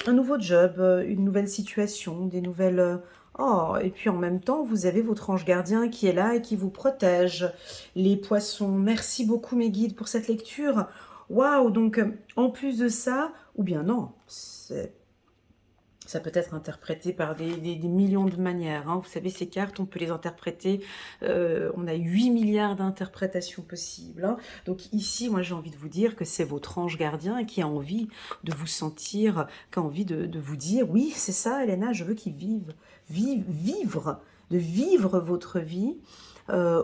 Un nouveau job, une nouvelle situation, des nouvelles... Oh, et puis en même temps, vous avez votre ange gardien qui est là et qui vous protège. Les poissons, merci beaucoup mes guides pour cette lecture. Waouh, donc en plus de ça, ou bien non, ça peut être interprété par des millions de manières, hein. Vous savez, ces cartes, on peut les interpréter. On a 8 milliards d'interprétations possibles, hein. Donc ici, moi, j'ai envie de vous dire que c'est votre ange gardien qui a envie de vous sentir, qui a envie de vous dire, oui, c'est ça, Elena, je veux qu'il de vivre votre vie,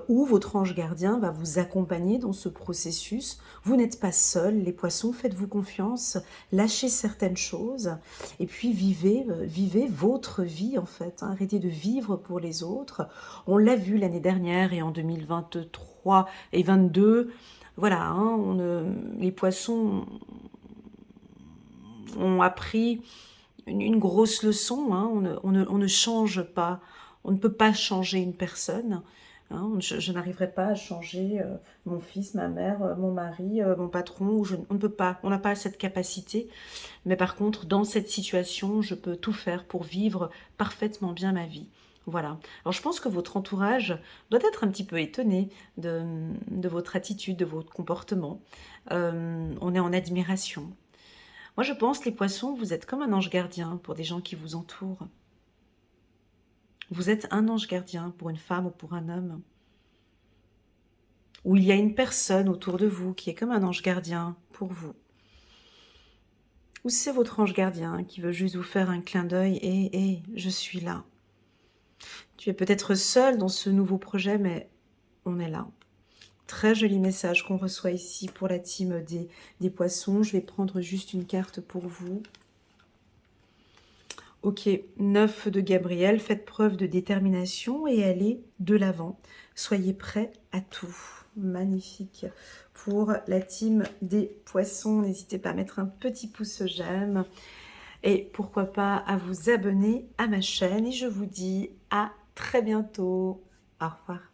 où votre ange gardien va vous accompagner dans ce processus. Vous n'êtes pas seul, les poissons, faites-vous confiance, lâchez certaines choses, et puis vivez votre vie en fait, hein. Arrêtez de vivre pour les autres. On l'a vu l'année dernière et en 2023 et 22, voilà, hein, les poissons ont appris une grosse leçon, hein. On ne change pas, on ne peut pas changer une personne, hein. Je n'arriverai pas à changer mon fils, ma mère, mon mari, mon patron, on ne peut pas, on n'a pas cette capacité. Mais par contre, dans cette situation, je peux tout faire pour vivre parfaitement bien ma vie. Voilà. Alors je pense que votre entourage doit être un petit peu étonné de votre attitude, de votre comportement. On est en admiration. Moi, je pense, les poissons, vous êtes comme un ange gardien pour des gens qui vous entourent. Vous êtes un ange gardien pour une femme ou pour un homme. Ou il y a une personne autour de vous qui est comme un ange gardien pour vous. Ou c'est votre ange gardien qui veut juste vous faire un clin d'œil et je suis là. Tu es peut-être seul dans ce nouveau projet, mais on est là. Très joli message qu'on reçoit ici pour la team des poissons. Je vais prendre juste une carte pour vous. Ok, 9 de Gabriel, faites preuve de détermination et allez de l'avant. Soyez prêts à tout. Magnifique. Pour la team des poissons, n'hésitez pas à mettre un petit pouce j'aime. Et pourquoi pas à vous abonner à ma chaîne. Et je vous dis à très bientôt. Au revoir.